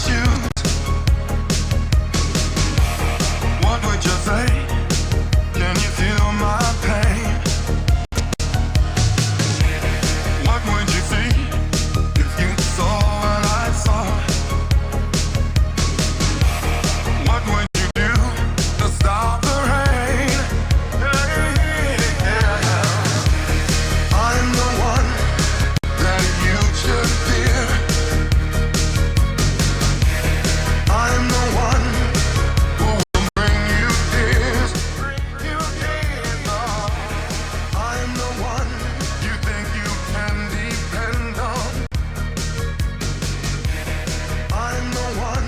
shoes, what would you say? Can you feel my pain? What would you see if you saw what I saw? What would you do to stop the rain? I'm the one that you should fear. I'm the one who will bring you tears. I'm the one you think you can depend on. I'm the one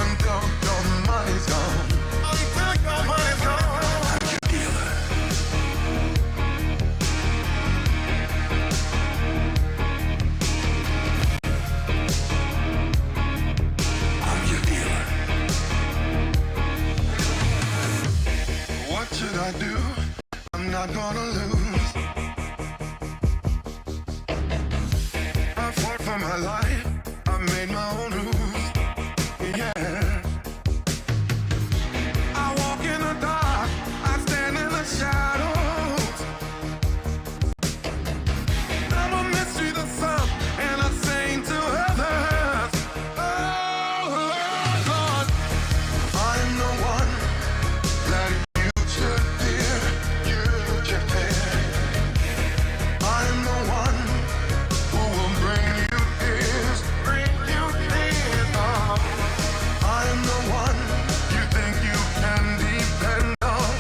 until your money's gone. Until your money's gone. I'm your dealer. I'm your dealer. What should I do? I'm not gonna lose. I fought for my life. I made my own rules. Yeah. I walk in the dark. I stand in the shadows. I'm a mystery to some and a saint to others. Oh, Lord, I'm the one that you should fear. You should fear. I'm the one who will bring you tears. Bring you tears. Oh, I'm the one you think you can depend on.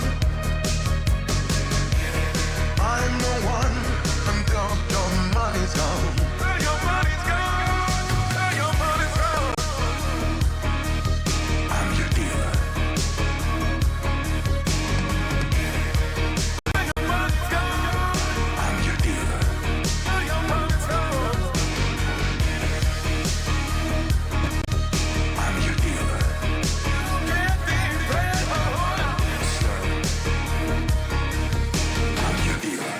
I'm the one until your money's gone. Till your money's gone. Till your money's gone. I'm your dealer. Till your money's gone. I'm your dealer. Till your money's gone. I'm your dealer. You can't be afraid. Sir, I'm your dealer.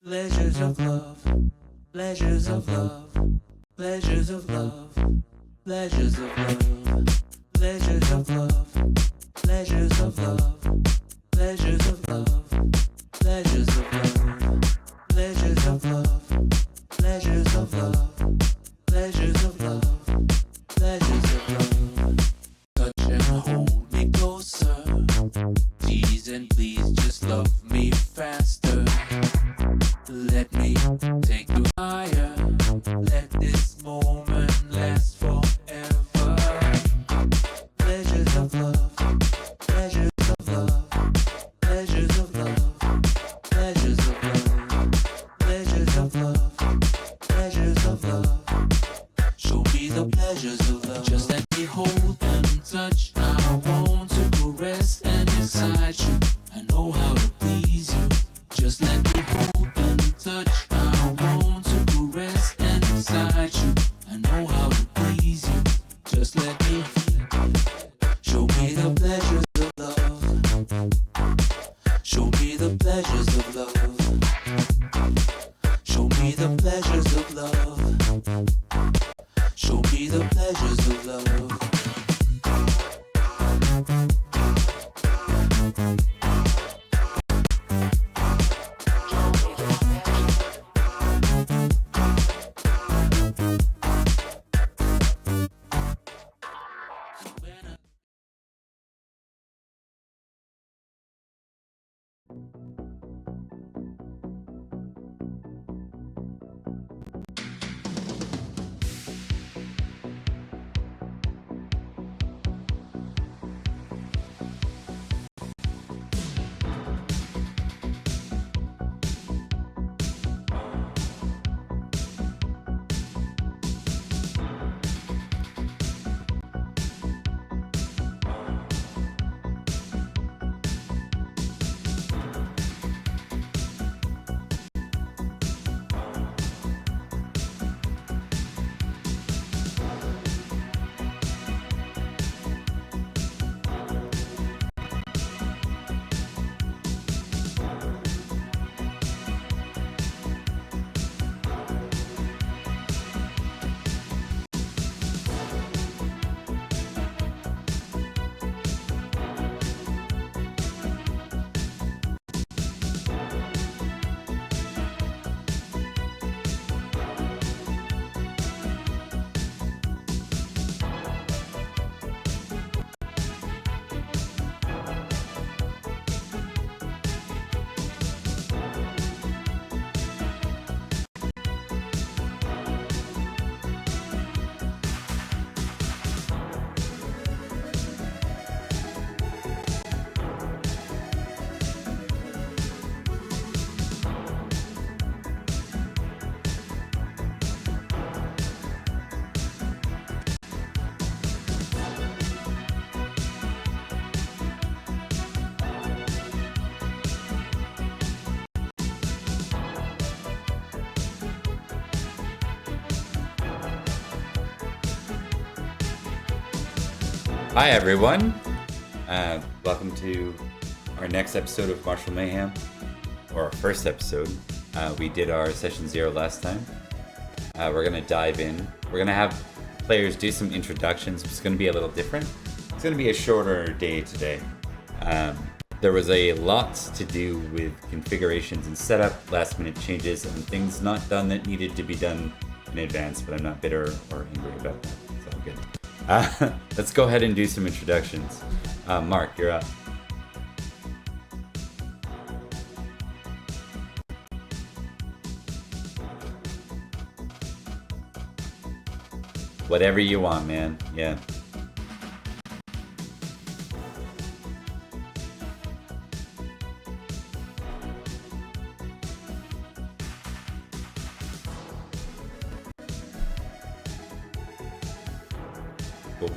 Pleasures of love, Pleasures of love, pleasures of love, pleasures of love, pleasures of love, pleasures of love, pleasures of love, pleasures of love, pleasures of love, pleasures of love, pleasures of love, pleasures of love. Touch and hold me closer, tease and please just love me faster. Let me take you higher. Let this moment last forever. Pleasures of love, pleasures of love, pleasures of love, pleasures of love, pleasures of love, pleasures of love. Show me the pleasures of love. Just let me hold and touch. I want to caress and excite you. I know how to please you. Just let me hold and touch. I want to caress and excite you. I know how to please you. Just let me show me the pleasures of love. Show me the pleasures of love. Show me the pleasures of love. Show me the pleasures of love. Hi everyone, welcome to our next episode of Martial Mayhem, or our first episode. We did our session 0 last time. We're going to dive in. We're going to have players do some introductions. It's going to be a little different. It's going to be a shorter day today. There was a lot to do with configurations and setup, last minute changes, and things not done that needed to be done in advance, but I'm not bitter or angry about that. It's all good. Let's go ahead and do some introductions. Mark, you're up. Whatever you want, man. Yeah. Cool.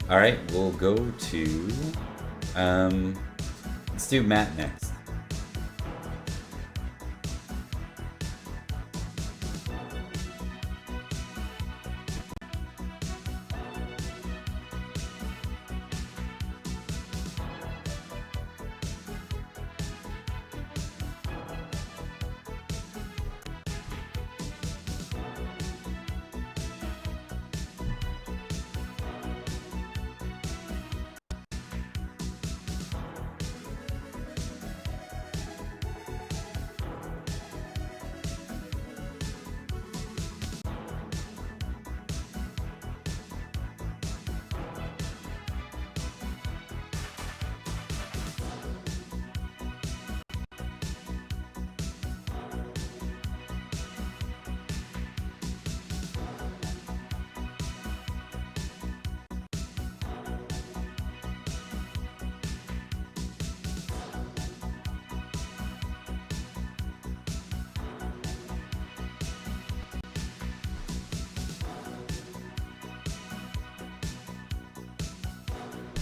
All right, we'll go to let's do Matt next.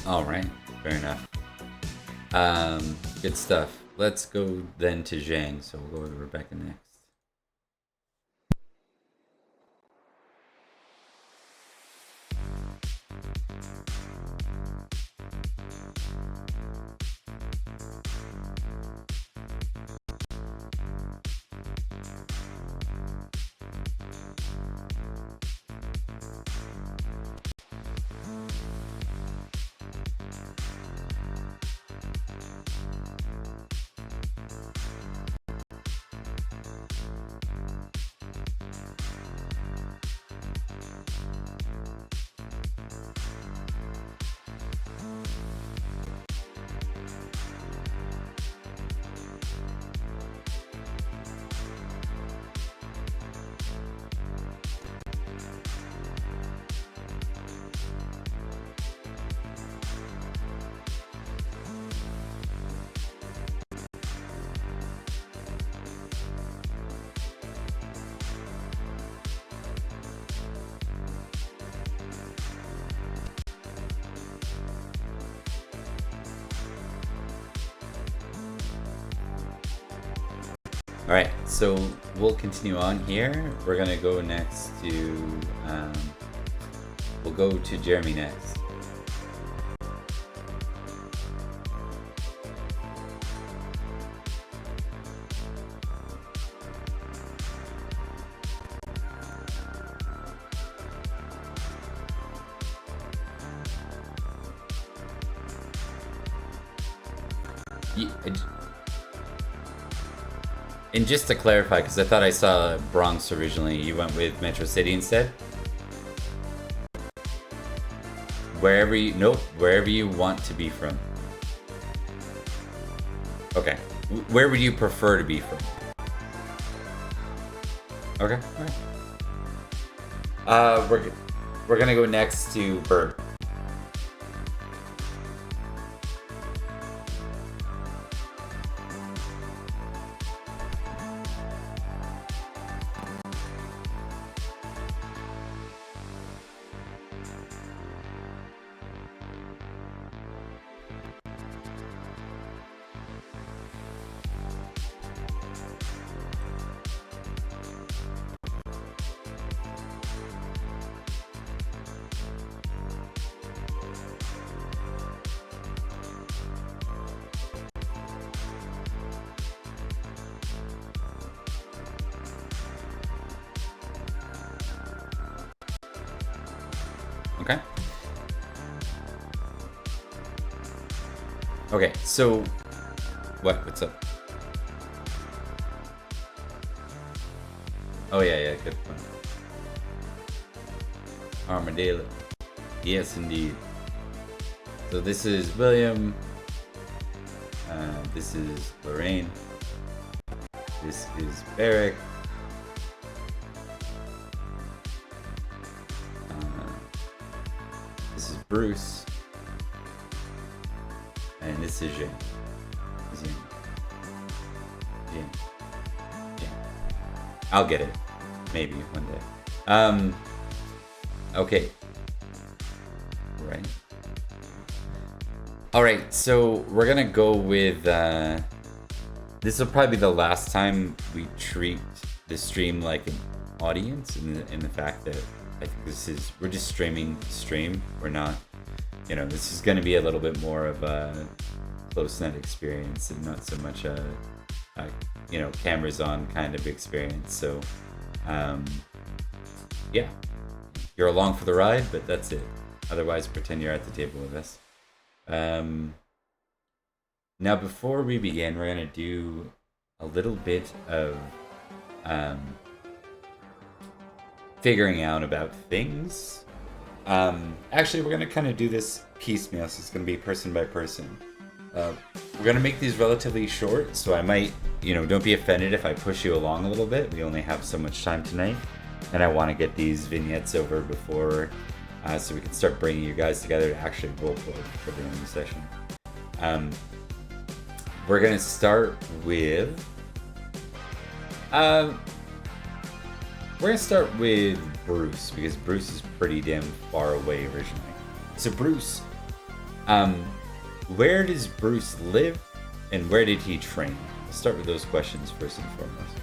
All right, fair enough. Good stuff. Let's go then to Zhang. So we'll go with Rebecca next. All right, so we'll continue on here. We're gonna go next to, we'll go to Jeremy next. And just to clarify, because I thought I saw Bronx originally, you went with Metro City instead? Wherever you want to be from. Okay. Where would you prefer to be from? Okay. All right. We're gonna go next to Bert. Okay. Okay, so what's up? Oh yeah, good point. Armadillo. Yes, indeed. So this is William. This is Lorraine. This is Barrick. This is Bruce. And this is Jane. Jane. I'll get it. Maybe one day. Okay. Right. Alright, so we're gonna go with this will probably be the last time we treat the stream like an audience in the fact that I think we're just streaming to stream. We're not, this is gonna be a little bit more of a close-knit experience and not so much a cameras on kind of experience. So yeah, you're along for the ride, but that's it. Otherwise, pretend you're at the table with us. Now, before we begin, we're gonna do a little bit of figuring out about things. Actually, we're gonna kind of do this piecemeal, so it's gonna be person by person. We're gonna make these relatively short, so I might, don't be offended if I push you along a little bit. We only have so much time tonight, and I want to get these vignettes over before, so we can start bringing you guys together to actually roleplay for the new session. We're gonna start with, Bruce, because Bruce is pretty damn far away originally. So Bruce, Where does Bruce live, and where did he train? Let's start with those questions first and foremost.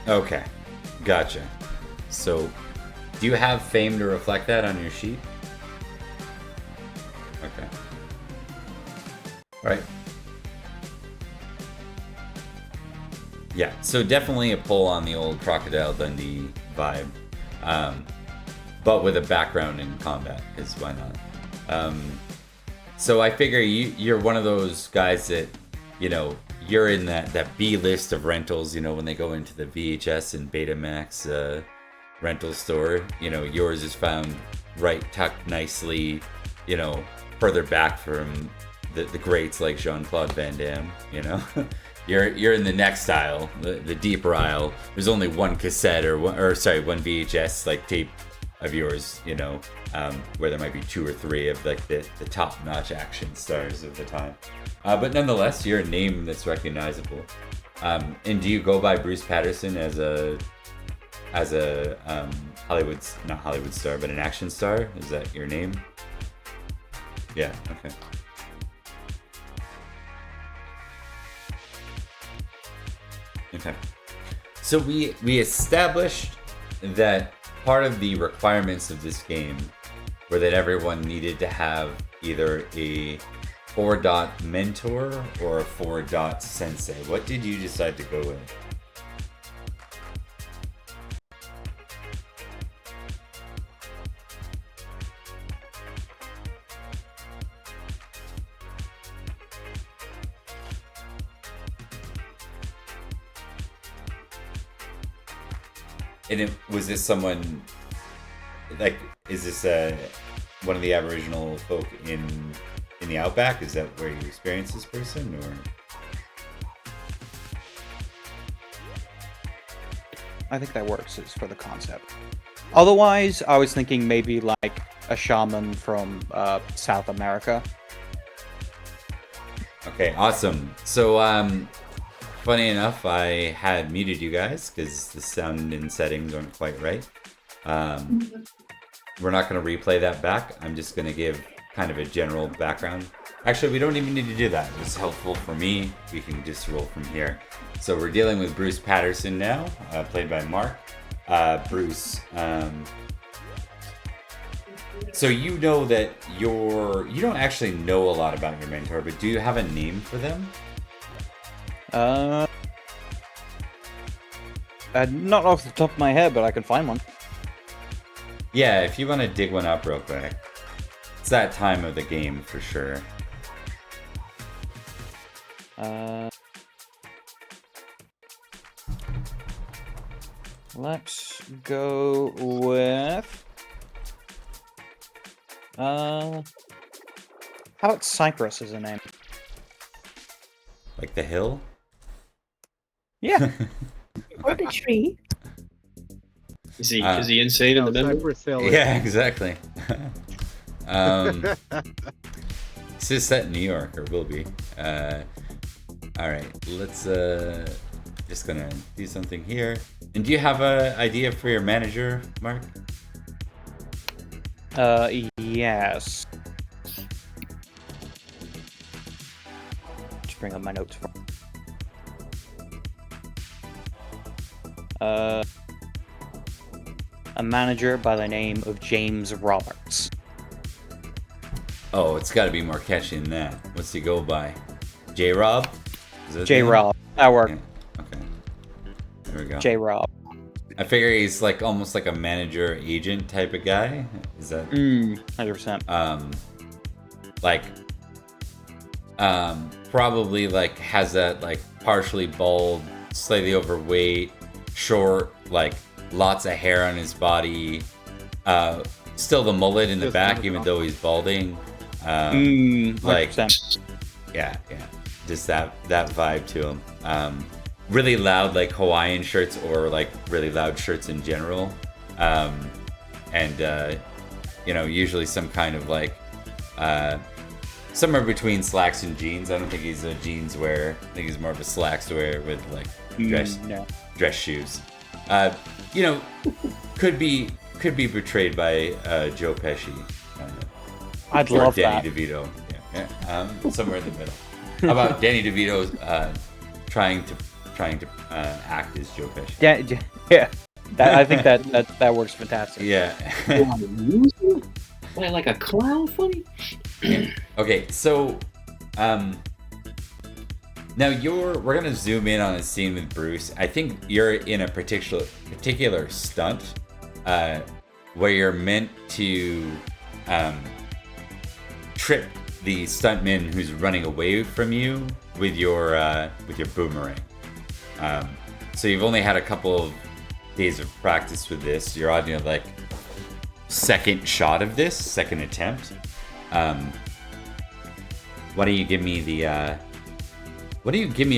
Okay, gotcha. So, do you have fame to reflect that on your sheet? Okay. Right. Yeah, so definitely a pull on the old Crocodile Dundee vibe, but with a background in combat, because why not? So I figure you're one of those guys that, you're in that B list of rentals, when they go into the VHS and Betamax rental store, yours is found right tucked nicely, further back from the greats like Jean-Claude Van Damme, You're in the next aisle, the deeper aisle. There's only one cassette one VHS like tape of yours, where there might be 2 or 3 of like the top-notch action stars of the time. But nonetheless, you're a name that's recognizable. And do you go by Bruce Patterson as a not Hollywood star, but an action star? Is that your name? Yeah. Okay. Okay. So we established that part of the requirements of this game were that everyone needed to have either a 4-dot mentor or a 4-dot sensei. What did you decide to go with? And was this someone, like, is this one of the Aboriginal folk in the Outback? Is that where you experienced this person, or? I think that works as for the concept. Otherwise, I was thinking maybe like a shaman from South America. Okay, awesome. So, funny enough, I had muted you guys because the sound and settings aren't quite right. We're not going to replay that back. I'm just going to give kind of a general background. Actually, we don't even need to do that. It's helpful for me. We can just roll from here. So we're dealing with Bruce Patterson now, played by Mark. Bruce, so you know that you don't actually know a lot about your mentor, but do you have a name for them? Not off the top of my head, but I can find one. Yeah, if you want to dig one up real quick. It's that time of the game for sure. Let's go with... how about Cypress as a name? Like the hill? Yeah. Or the tree. Is he insane in the middle? Yeah, exactly. This is set in New York, or will be. Alright, let's just gonna do something here. And do you have an idea for your manager, Mark? Yes. Just bring up my notes for. A manager by the name of James Roberts. Oh, it's got to be more catchy than that. What's he go by? J-Rob? J-Rob. That worked. Yeah. Okay. There we go. J-Rob. I figure he's like almost like a manager agent type of guy. Is that 100%. like probably like has that like partially bald, slightly overweight, short, like lots of hair on his body. Still the mullet in the back, even though he's balding. 100%. Yeah. Just that vibe to him. Really loud like Hawaiian shirts or like really loud shirts in general. Usually some kind of like somewhere between slacks and jeans. I don't think he's a jeans wearer. I think he's more of a slacks wearer with like dress shoes. Could be portrayed by Joe Pesci. I'd or love Danny that. DeVito. Somewhere in the middle. How about Danny DeVito trying to act as Joe Pesci? Yeah. I think that works fantastic. Yeah. Why, like a clown funny? Okay, so now we're gonna zoom in on a scene with Bruce. I think you're in a particular stunt where you're meant to trip the stuntman who's running away from you with your boomerang. So you've only had a couple of days of practice with this. You're on your like second shot of this, second attempt. Why don't you give me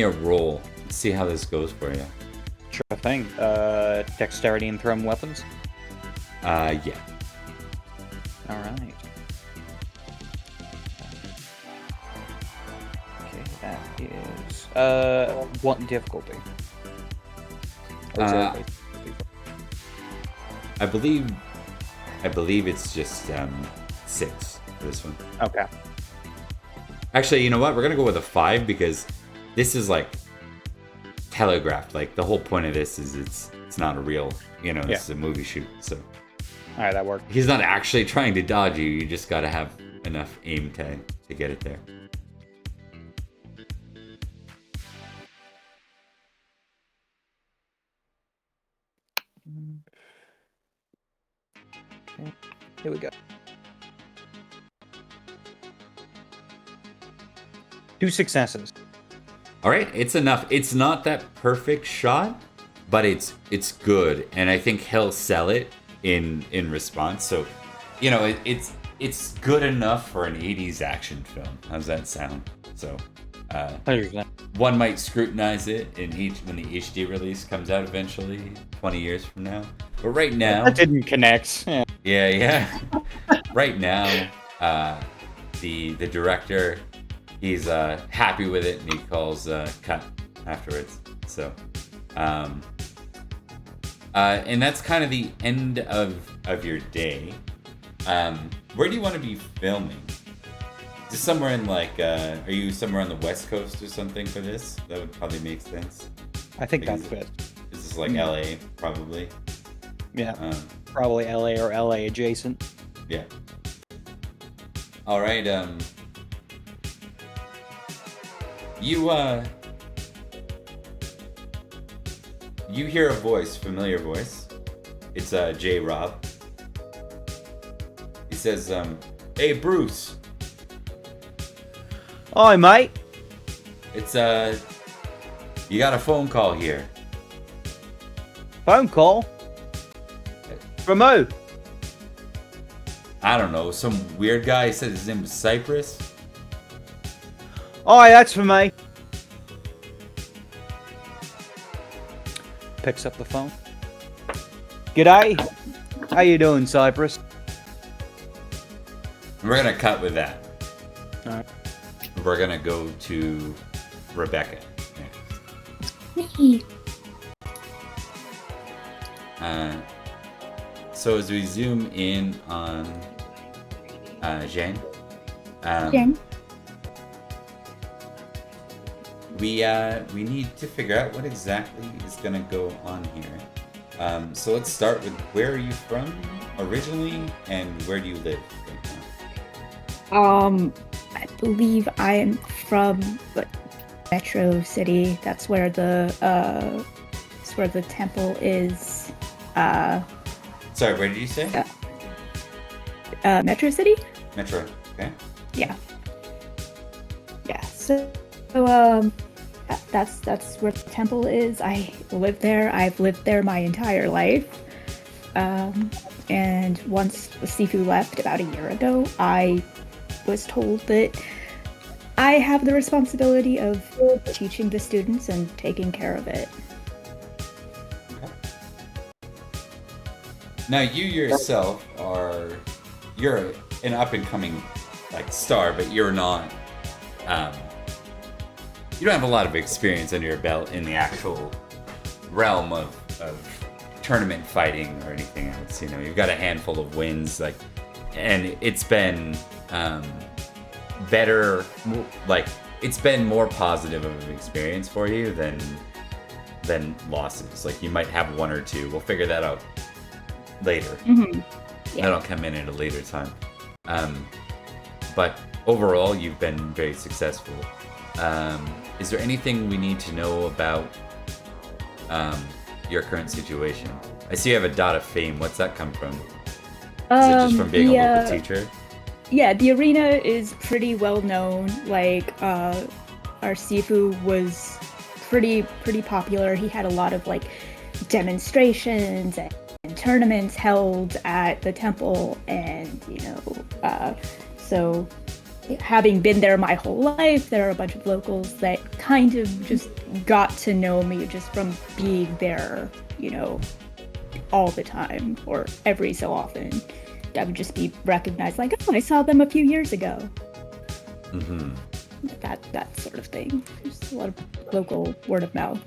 a roll? Let's see how this goes for you. Sure thing. Dexterity and thrown weapons. Yeah. All right. Okay, that is what difficulty? Or is it- I believe it's just 6 for this one. Okay. Actually, you know what? We're gonna go with a 5 because this is like telegraphed. Like the whole point of this is it's not a real, this is a movie shoot. So All right, that worked. he's not actually trying to dodge you. You just gotta have enough aim to get it there. Okay. Here we go. 2 successes. All right, it's enough. It's not that perfect shot, but it's good, and I think he'll sell it in response. So, it's good enough for an 80s action film. How's that sound? So, 100%. one might scrutinize it when the HD release comes out eventually, 20 years from now. But right now, That didn't connect. Yeah. yeah. Right now, the director, he's happy with it, and he calls cut afterwards. So, and that's kind of the end of your day. Where do you want to be filming? Just somewhere in like, are you somewhere on the West Coast or something for this? That would probably make sense. I think Like, that's good. This is like LA, probably. Yeah. Probably LA or LA adjacent. Yeah. All right. You hear a voice, familiar voice. It's J. Rob. He says, "Hey Bruce, Hi, mate. it's you got a phone call here." Phone call? From who? I don't know, some weird guy. He said his name was Cypress. Hi, that's for me. Picks up the phone. G'day. How you doing, Cypress? We're gonna cut with that. Alright. We're gonna go to Rebecca next. Me. So as we zoom in on Jane. Jen. We need to figure out what exactly is going to go on here. So let's start with, where are you from originally, and where do you live right now? I believe I am from like Metro City. That's where the temple is. Sorry, where did you say? Metro City? Metro. Okay. Yeah. Yeah. So that's where the temple is. I live there. I've lived there my entire life. And once Sifu left about a year ago, I was told that I have the responsibility of teaching the students and taking care of it. Now, you yourself you're an up-and-coming star, but you're not, you don't have a lot of experience under your belt in the actual realm of tournament fighting or anything else. You've got a handful of wins, and it's been better, it's been more positive of an experience for you than losses. You might have one or two. We'll figure that out later. Mm-hmm. Yeah. That'll come in at a later time. But overall, you've been very successful. Is there anything we need to know about your current situation? I see you have a dot of fame. What's that come from? Is it just from being a local teacher? Yeah, the arena is pretty well known. Our Sifu was pretty popular. He had a lot of demonstrations and tournaments held at the temple, and so having been there my whole life, there are a bunch of locals that kind of just got to know me just from being there, all the time or every so often. I would just be recognized oh, I saw them a few years ago. Mm-hmm. That sort of thing. Just a lot of local word of mouth.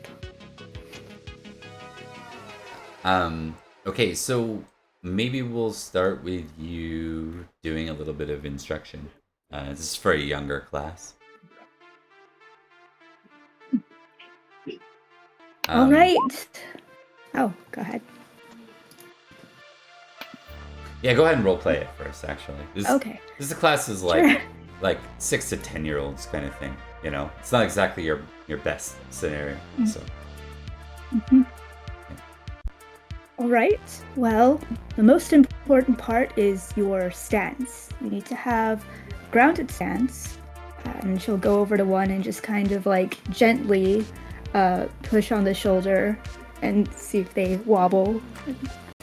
Okay, so maybe we'll start with you doing a little bit of instruction. This is for a younger class. All right. Oh, go ahead. Yeah, go ahead and roleplay it first, actually. Okay. This class is Sure. 6 to 10-year-olds kind of thing, It's not exactly your best scenario, so. Mm-hmm. All right. Well, the most important part is your stance. You need to have grounded stance, and she'll go over to one and just kind of gently push on the shoulder and see if they wobble.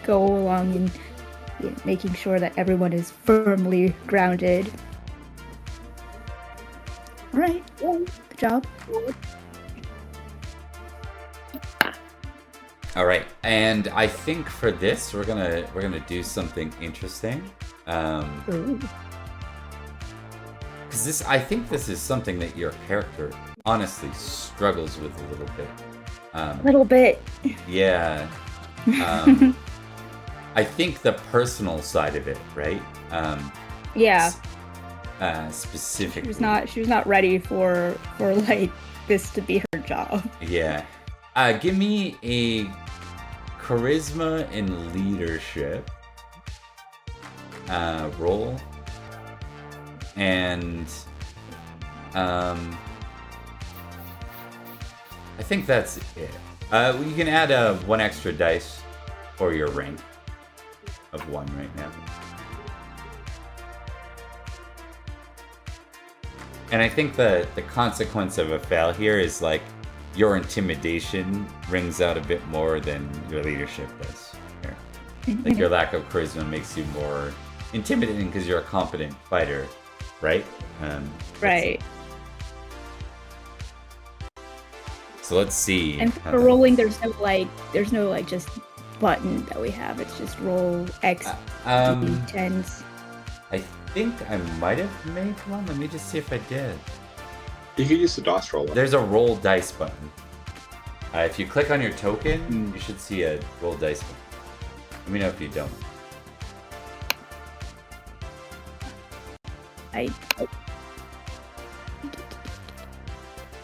Go along and making sure that everyone is firmly grounded. All right. Good job. All right, and I think for this we're gonna do something interesting. Ooh. Because I think this is something that your character honestly struggles with a little bit. A little bit. Yeah. I think the personal side of it, right? Yeah. Specifically. She was not ready for this to be her job. Yeah. Give me a charisma and leadership roll. And I think that's it. You can add one extra dice for your rank of 1 right now. And I think the consequence of a fail here is your intimidation rings out a bit more than your leadership does here. Your lack of charisma makes you more intimidating because you're a competent fighter, right? Right. So let's see. And for rolling, there's no just button that we have. It's just roll X D10s. I think I might have made one. Let me just see if I did. You could use the DOS roller. There's a roll dice button. If you click on your token, you should see a roll dice button. Let me know if you don't. Did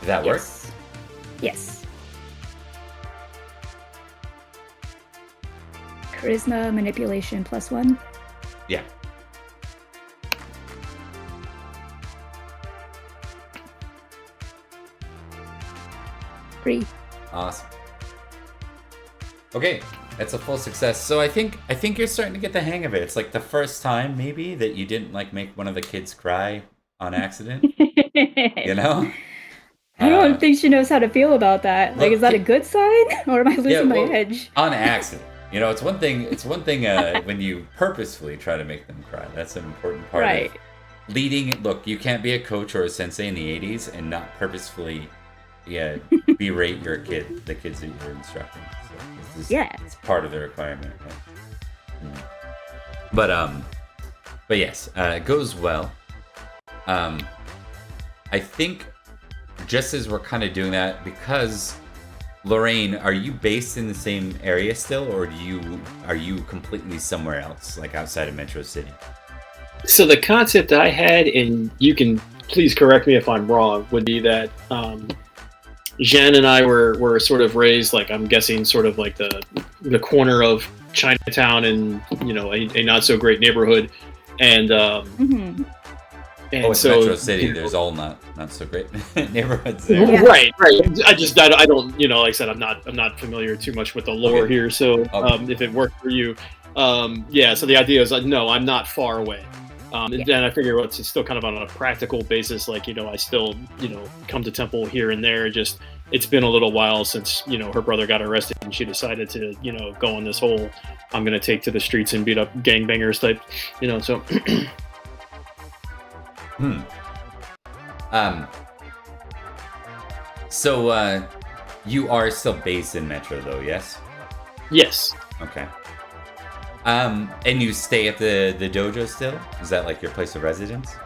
that work? Yes. Yes. Charisma, manipulation, +1. Yeah. Three. Awesome. Okay, that's a full success. So I think you're starting to get the hang of it. It's like the first time maybe that you didn't like make one of the kids cry on accident. You know? I don't think she knows how to feel about that. Like, Look, is that a good sign, or am I losing my well, edge? on accident. You know, it's one thing. It's one thing when you purposefully try to make them cry. That's an important part Right. of leading. Look, you can't be a coach or a sensei in the '80s and not purposefully, berate the kids that you're instructing. So this is, it's part of the requirement. Right? But yes, it goes well. I think just as we're kind of doing that, because Lorraine, are you based in the same area still, or are you completely somewhere else, like outside of Metro City? So the concept I had, and you can please correct me if I'm wrong, would be that Jean and I were sort of raised, like, I'm guessing, sort of like the corner of Chinatown in, you know, a not so great neighborhood, and and it's so Metro City. There's all not so great neighborhoods there. Yeah. Right. I don't, you know, like I said, I'm not familiar too much with the lore here. So if it worked for you, so the idea is, no, I'm not far away. And I figure, well, it's still kind of on a practical basis. Like, you know, I still, you know, come to temple here and there. Just, it's been a little while since, you know, her brother got arrested and she decided to, you know, go on this whole, I'm going to take to the streets and beat up gangbangers type, you know, so. So you are still based in Metro though, yes? Yes. Okay. And you stay at the dojo still? Is that like your place of residence?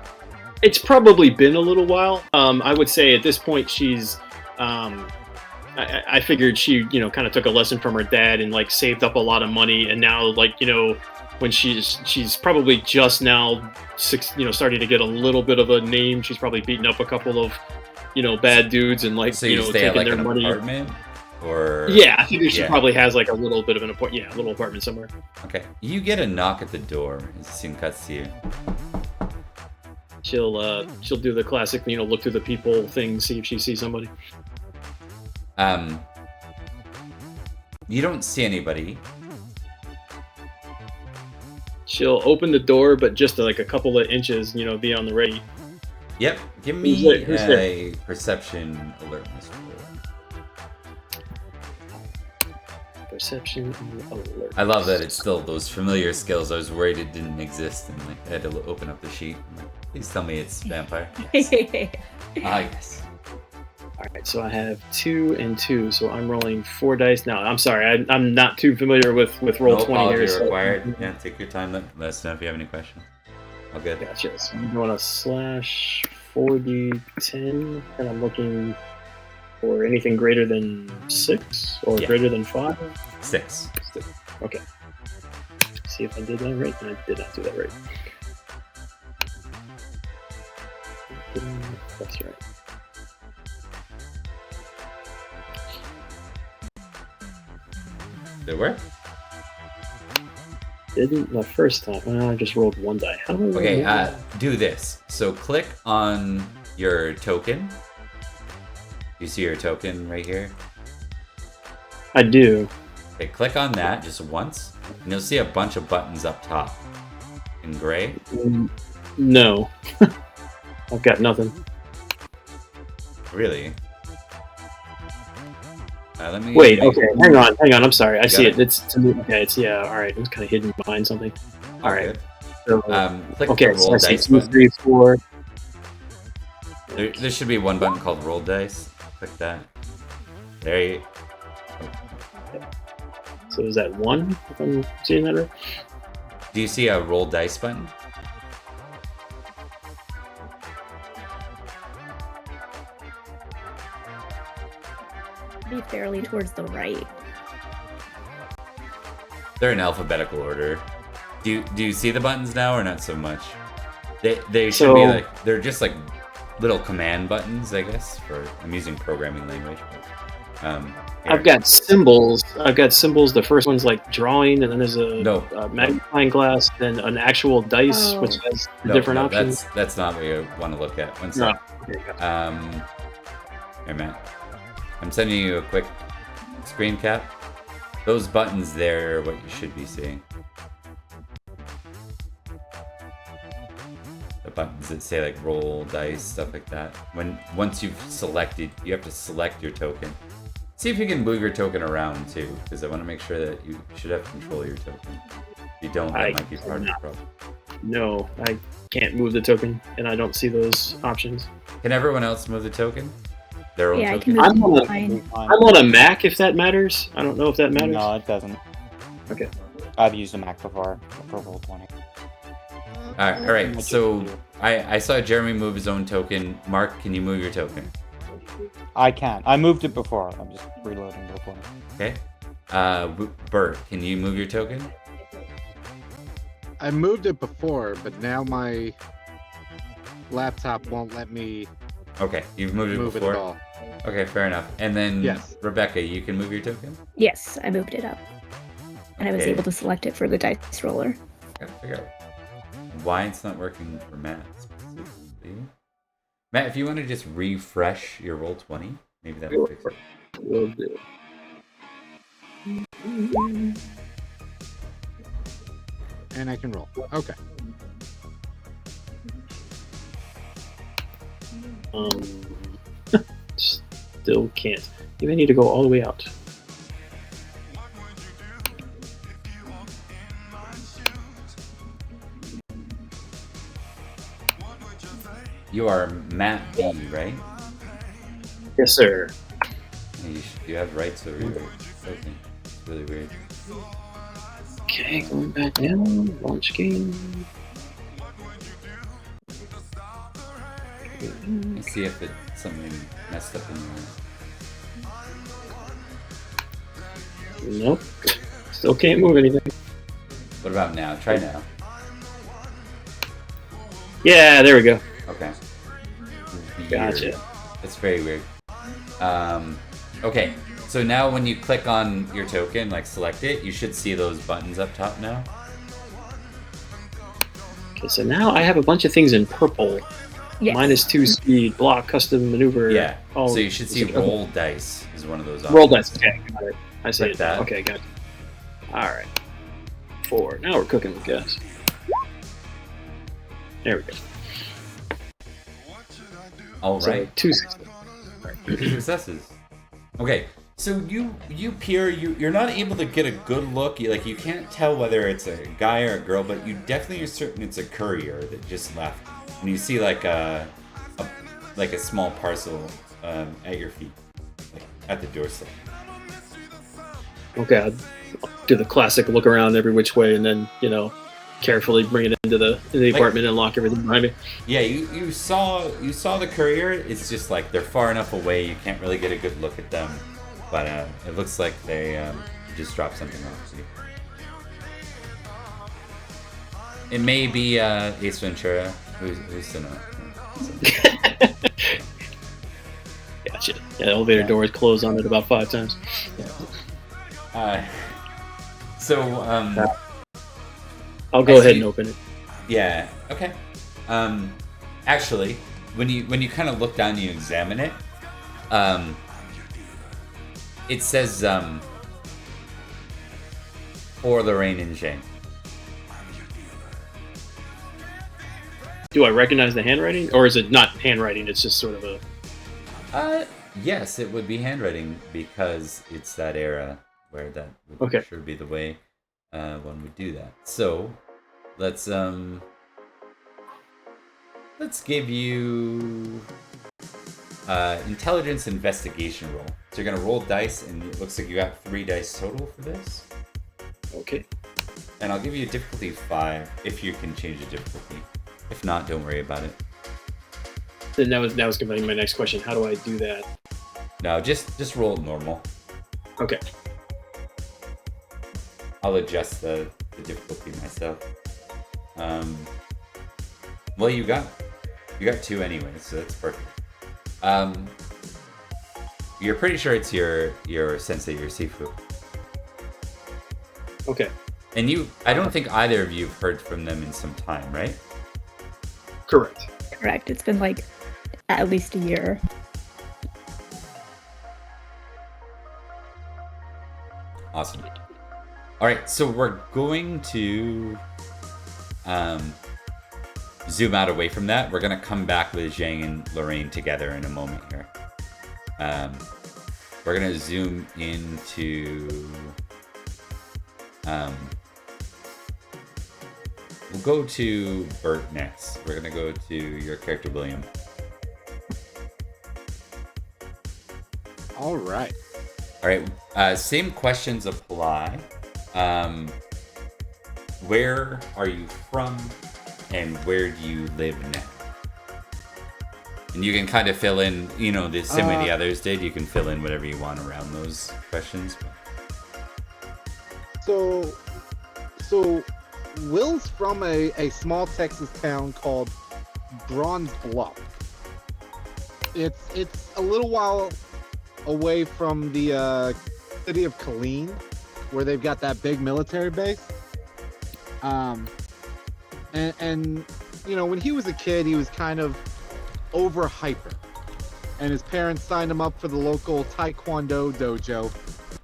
It's probably been a little while. I would say at this point she's I figured she, you know, kind of took a lesson from her dad and like saved up a lot of money, and now, like, you know, when she's probably just now starting to get a little bit of a name. She's probably beaten up a couple of, you know, bad dudes and, like, so you know, stay at taking like their an money. apartment? Or I think she probably has like a little bit of an apartment. Yeah, a little apartment somewhere. Okay. You get a knock at the door as the scene cuts to you. She'll do the classic, you know, look through the people thing, see if she sees somebody. You don't see anybody. She'll open the door, but just like a couple of inches, you know, be on the ready. Yep. Give me Who's a perception alertness roll. Perception alert. I love that it's still those familiar skills. I was worried it didn't exist, and like, I had to open up the sheet. I'm like, please tell me it's vampire. Yes. Yes. All right, so I have 2 and 2, so I'm rolling 4 dice now. I'm sorry, I'm not too familiar with roll 20 here. So. Required. Yeah, take your time. Let us know if you have any questions. All good. Gotcha. So I'm going to slash 4d10, and I'm looking for anything greater than 6 or greater than 5. 6. Okay. See if I did that right. I did not do that right. That's right. Did it work? Didn't the first time. I just rolled 1 die. How do I roll Okay, one? do this. So click on your token. You see your token right here? I do. Okay, click on that just once, and you'll see a bunch of buttons up top in gray. No. I've got nothing. Really? Let me Wait, okay, hang on, I'm sorry. I see it? it. It's to me. Okay, it's alright. It was kind of hidden behind something. Alright. So, click okay, the so roll I see dice 2, button. 3, 4. There should be one button called roll dice. Click that. There you So is that 1? If I'm seeing that right? Do you see a roll dice button? Be fairly towards the right. They're in alphabetical order. Do you see the buttons now or not so much? They should be like, they're just like little command buttons, I guess. I'm using programming language. But, I've got symbols. The first one's like drawing, and then there's a magnifying glass, then an actual dice, which has different options. That's not what you want to look at. One sec. Okay, gotcha. Here, Matt. I'm sending you a quick screen cap. Those buttons there are what you should be seeing. The buttons that say like roll dice, stuff like that. Once you've selected, you have to select your token. See if you can move your token around too, because I want to make sure that you should have control of your token. If you don't, that might be part of the problem. No, I can't move the token, and I don't see those options. Can everyone else move the token? Their own Yeah, I token? can move mine. I'm on a Mac, if that matters. I don't know if that matters. No, it doesn't. Okay. I've used a Mac before for Roll20. All right. So I saw Jeremy move his own token. Mark, can you move your token? I can. I moved it before. I'm just reloading Roll20. Okay. Bert, can you move your token? I moved it before, but now my laptop won't let me Okay, you've moved it move before. it at all. Okay, fair enough. And then Yes. Rebecca, you can move your token? Yes, I moved it up. And I was Okay. able to select it for the dice roller. Gotta figure out why it's not working for Matt specifically. Matt, if you want to just refresh your Roll20, maybe that will fix it. Will do. And I can roll. Okay. Still can't. Maybe I need to go all the way out. You are Matt B, right? Yes, sir. You have rights over your token. It's really weird. Okay, going back now. Launch game. Let's see if it's something messed up in your... Nope. Still can't move anything. What about now? Try now. Yeah, there we go. Okay. Weird. Gotcha. That's very weird. Okay, so now when you click on your token, like select it, you should see those buttons up top now. Okay, so now I have a bunch of things in purple. Yes. -2 speed, block, custom maneuver. Yeah. Oh, So you should see roll dice is one of those options. roll dice. Okay, got it. I see Like it. that. Okay, got it. All right. 4. Now we're cooking with gas. There we go. All So right. 2 successes. Two successes. Okay, so you Pierre, you're not able to get a good look. You can't tell whether it's a guy or a girl, but you definitely are certain it's a courier that just left. And you see like a small parcel at your feet, like at the doorstep. Okay, I'll do the classic look around every which way, and then carefully bring it into the apartment and lock everything behind me. Yeah, you saw the courier. It's just like they're far enough away you can't really get a good look at them, but it looks like they just dropped something off to you. It may be Ace Ventura, who's in it. Gotcha. Yeah, the elevator door is closed on it about 5 times. I'll go ahead and open it. Yeah. Okay. Actually, when you kind of look down and you examine it, it says for Lorraine and Shane. Do I recognize the handwriting, or is it not handwriting? It's just sort of a. Yes, it would be handwriting because it's that era where that would sure be the way one would do that. So let's give you intelligence investigation roll. So you're gonna roll dice, and it looks like you got 3 dice total for this. Okay. And I'll give you a difficulty 5 if you can change the difficulty. If not, don't worry about it. Then that was going to be my next question. How do I do that? No, just roll it normal. Okay. I'll adjust the difficulty myself. Well, you got 2 anyway, so that's perfect. You're pretty sure it's your sensei, your Sifu. Okay. And I don't think either of you have heard from them in some time, right? Correct. Correct. It's been like at least a year. Awesome. All right, so we're going to zoom out away from that. We're going to come back with Zhang and Lorraine together in a moment here. We're going to zoom into... we'll go to Bert next. We're going to go to your character, William. All right. All right, same questions apply. Where are you from, and where do you live now? And you can kind of fill in, the same way the others did. You can fill in whatever you want around those questions. So Will's from a small Texas town called Bronze Bluff. It's a little while away from the city of Killeen, where they've got that big military base. And when he was a kid, he was kind of over hyper, and his parents signed him up for the local Taekwondo dojo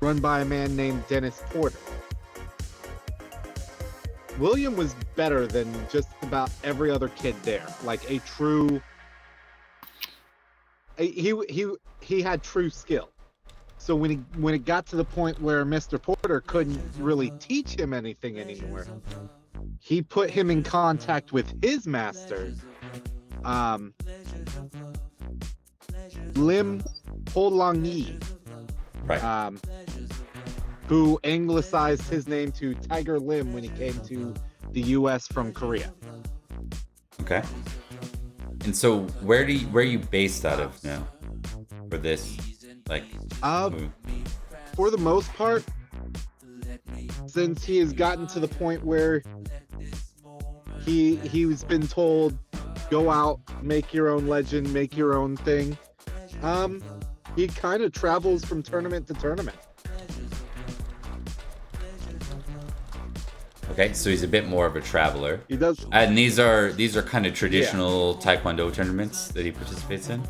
run by a man named Dennis Porter. William was better than just about every other kid there, like a true... He had true skill. So when it got to the point where Mr. Porter couldn't really teach him anything anymore, he put him in contact with his master, Lim Holangi, Right. who anglicized his name to Tiger Lim when he came to the U.S. from Korea. Okay. And so where are you based out of now for this, move? For the most part, since he has gotten to the point where he's been told, go out, make your own legend, make your own thing, he kind of travels from tournament to tournament. Okay, so he's a bit more of a traveler. He does. And these are kind of traditional Taekwondo tournaments that he participates in?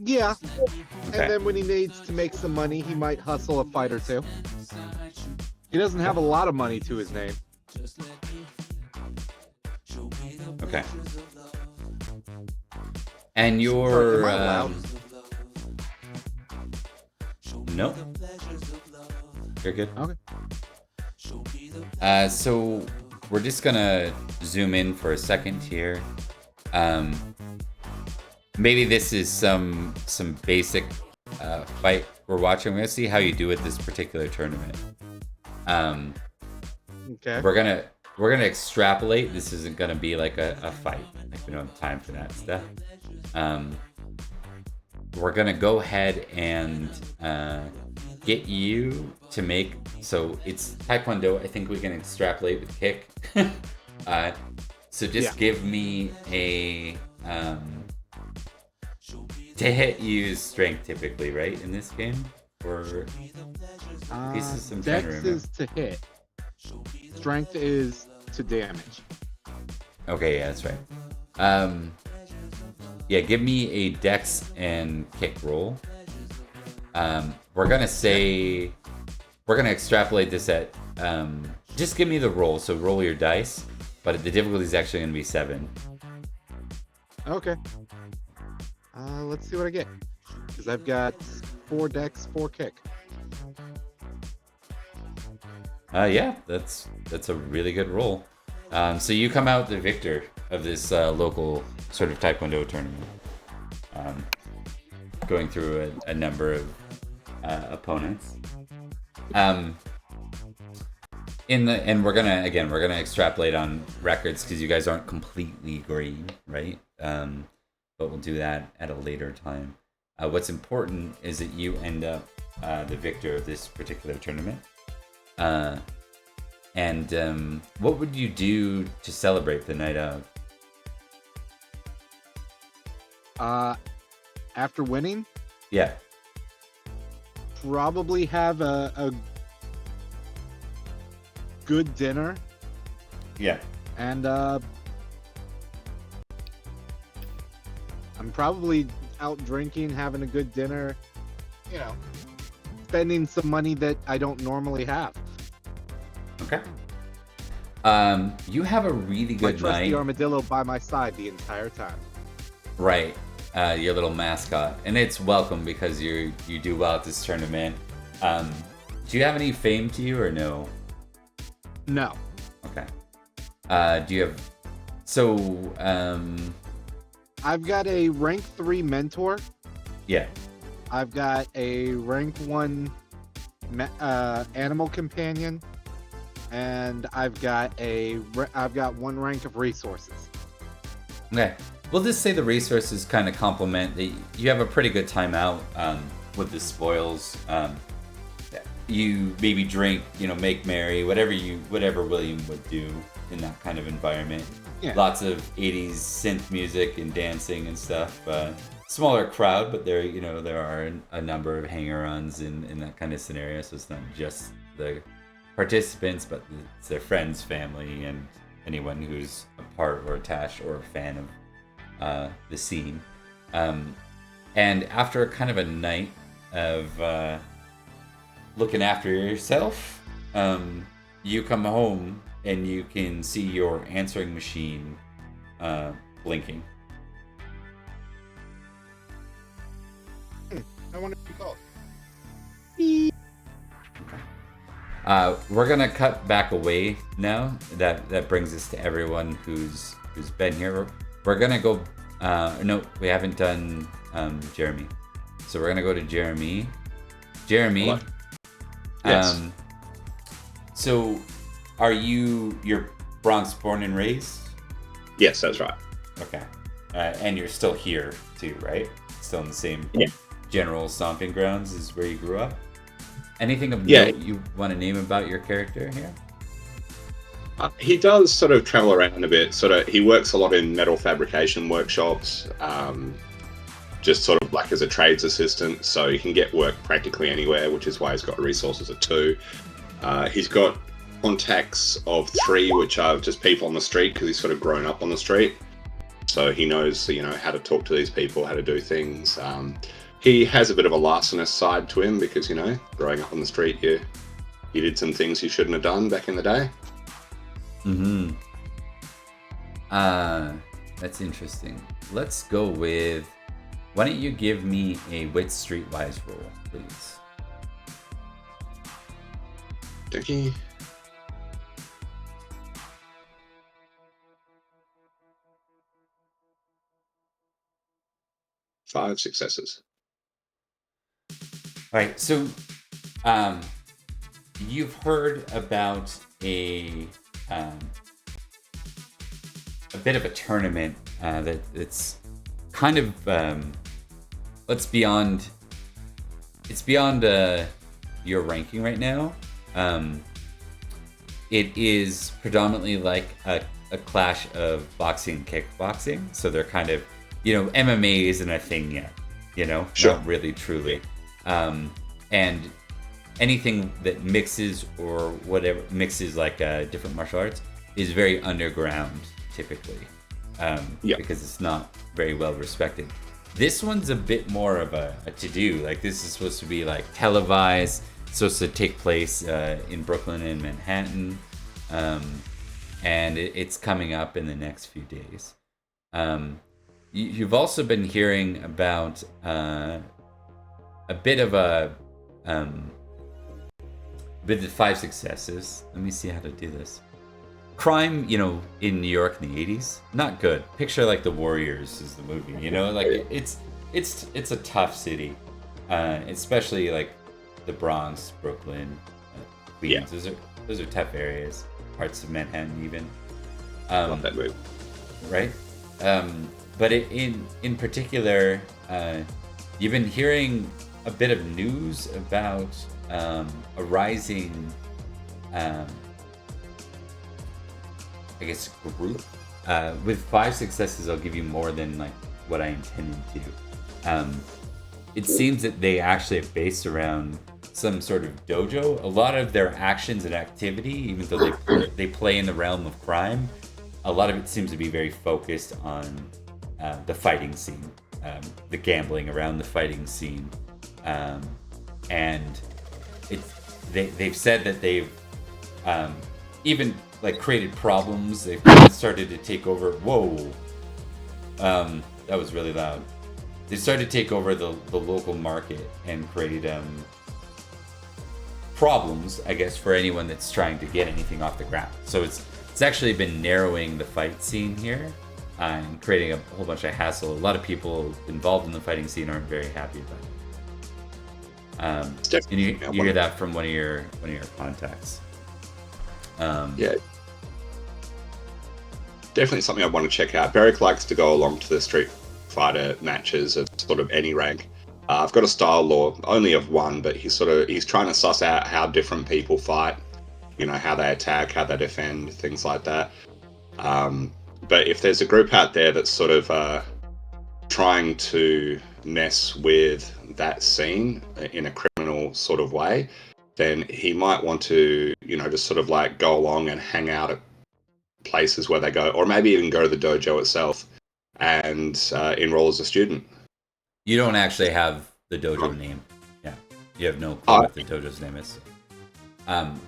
Yeah. Okay. And then when he needs to make some money, he might hustle a fight or two. He doesn't have a lot of money to his name. Okay. And you're... Am I loud? No. You're good. Okay. So we're just gonna zoom in for a second here. Maybe this is some basic fight we're watching. We're gonna see how you do at this particular tournament. Okay. We're gonna extrapolate. This isn't gonna be like a fight. Like, we don't have time for that stuff. We're gonna go ahead and get you to make, so it's Taekwondo. I think we can extrapolate with kick. So just give me a to hit, use strength typically, right, in this game? Or pieces? I'm trying to Dex remember. is to hit. Strength is to damage. Okay, yeah, that's right. Yeah, give me a dex and kick roll. We're gonna extrapolate this at just give me the roll. So roll your dice, but the difficulty is actually gonna be 7. Okay. Let's see what I get. Because I've got 4 dex, 4 kick. Yeah, that's a really good roll. So you come out the victor of this local sort of Taekwondo tournament, going through a number of opponents. And we're gonna extrapolate on records because you guys aren't completely green, right? But we'll do that at a later time. What's important is that you end up the victor of this particular tournament. And what would you do to celebrate the night of? After winning, Yeah. probably have a good dinner Yeah. and I'm probably out drinking, having a good dinner, you know, spending some money that I don't normally have. Okay. You have a really My good trusty night. armadillo by my side the entire time. Right. Your little mascot. And it's welcome because you do well at this tournament. Do you have any fame to you or no? No. Okay. Do you have... So, I've got a rank 3 mentor. yeah. I've got a rank 1 animal companion. And I've got 1 rank of resources. Okay. We'll just say the resources kind of complement. You have a pretty good time out with the spoils. You maybe drink, make merry, whatever William would do in that kind of environment. Yeah. Lots of 80s synth music and dancing and stuff. Smaller crowd, but there are a number of hanger-ons in that kind of scenario. So it's not just the participants, but it's their friends, family, and anyone who's a part or attached or a fan of the scene. And after kind of a night of looking after yourself, you come home and you can see your answering machine blinking. I wonder if you called. We're gonna cut back away now. That brings us to everyone who's been here. We're gonna go. No, we haven't done Jeremy. So we're gonna go to Jeremy. Jeremy. Hello. Yes. So, you're Bronx born and raised? Yes, that's right. Okay. And you're still here too, right? Still in the same Yeah. general stomping grounds as where you grew up? Anything of Yeah. note you want to name about your character here? He does sort of travel around a bit. He works a lot in metal fabrication workshops, just sort of like as a trades assistant. So he can get work practically anywhere, which is why he's got resources of 2. He's got contacts of 3, which are just people on the street because he's sort of grown up on the street. So he knows, how to talk to these people, how to do things. He has a bit of a larcenous side to him because, growing up on the street, you did some things you shouldn't have done back in the day. Mm-hmm. That's interesting. Let's go with... Why don't you give me a wit streetwise roll, please? Thank you. Five successes. All right, so you've heard about a bit of a tournament that's kind of it's beyond your ranking right now. It is predominantly like a clash of boxing and kickboxing, so they're kind of MMA isn't a thing yet, Sure. Not really truly. And anything that mixes or whatever mixes like different martial arts is very underground typically, because it's not very well respected. This one's a bit more of a to-do. Like this is supposed to be like televised, supposed to take place in Brooklyn and Manhattan, and it's coming up in the next few days. You've also been hearing about a bit of bit of 5 successes. Let me see how to do this. Crime, in New York in the 80s, not good. Picture like The Warriors is the movie, like it's a tough city, especially like the Bronx, Brooklyn, Queens. Yeah. Those are tough areas. Parts of Manhattan even. Love that movie. Right. But in particular, you've been hearing a bit of news about a rising I guess, group. With 5 successes, I'll give you more than like what I intended to. It seems that they actually are based around some sort of dojo. A lot of their actions and activity, even though they play in the realm of crime, a lot of it seems to be very focused on the fighting scene, the gambling around the fighting scene, and they've said that they've even like created problems. They've started to take over. Whoa, that was really loud. They started to take over the local market and create problems, I guess, for anyone that's trying to get anything off the ground. So it's actually been narrowing the fight scene here and creating a whole bunch of hassle. A lot of people involved in the fighting scene aren't very happy about it. And you hear that from one of your contacts. Yeah. Definitely something I want to check out. Beric likes to go along to the Street Fighter matches of sort of any rank. I've got a style law, only of one, but he's trying to suss out how different people fight, you know, how they attack, how they defend, things like that. But if there's a group out there that's sort of trying to mess with that scene in a criminal sort of way, then he might want to, you know, just sort of like go along and hang out at places where they go, or maybe even go to the dojo itself and enroll as a student. You don't actually have the dojo name. Yeah, you have no clue what the dojo's name is.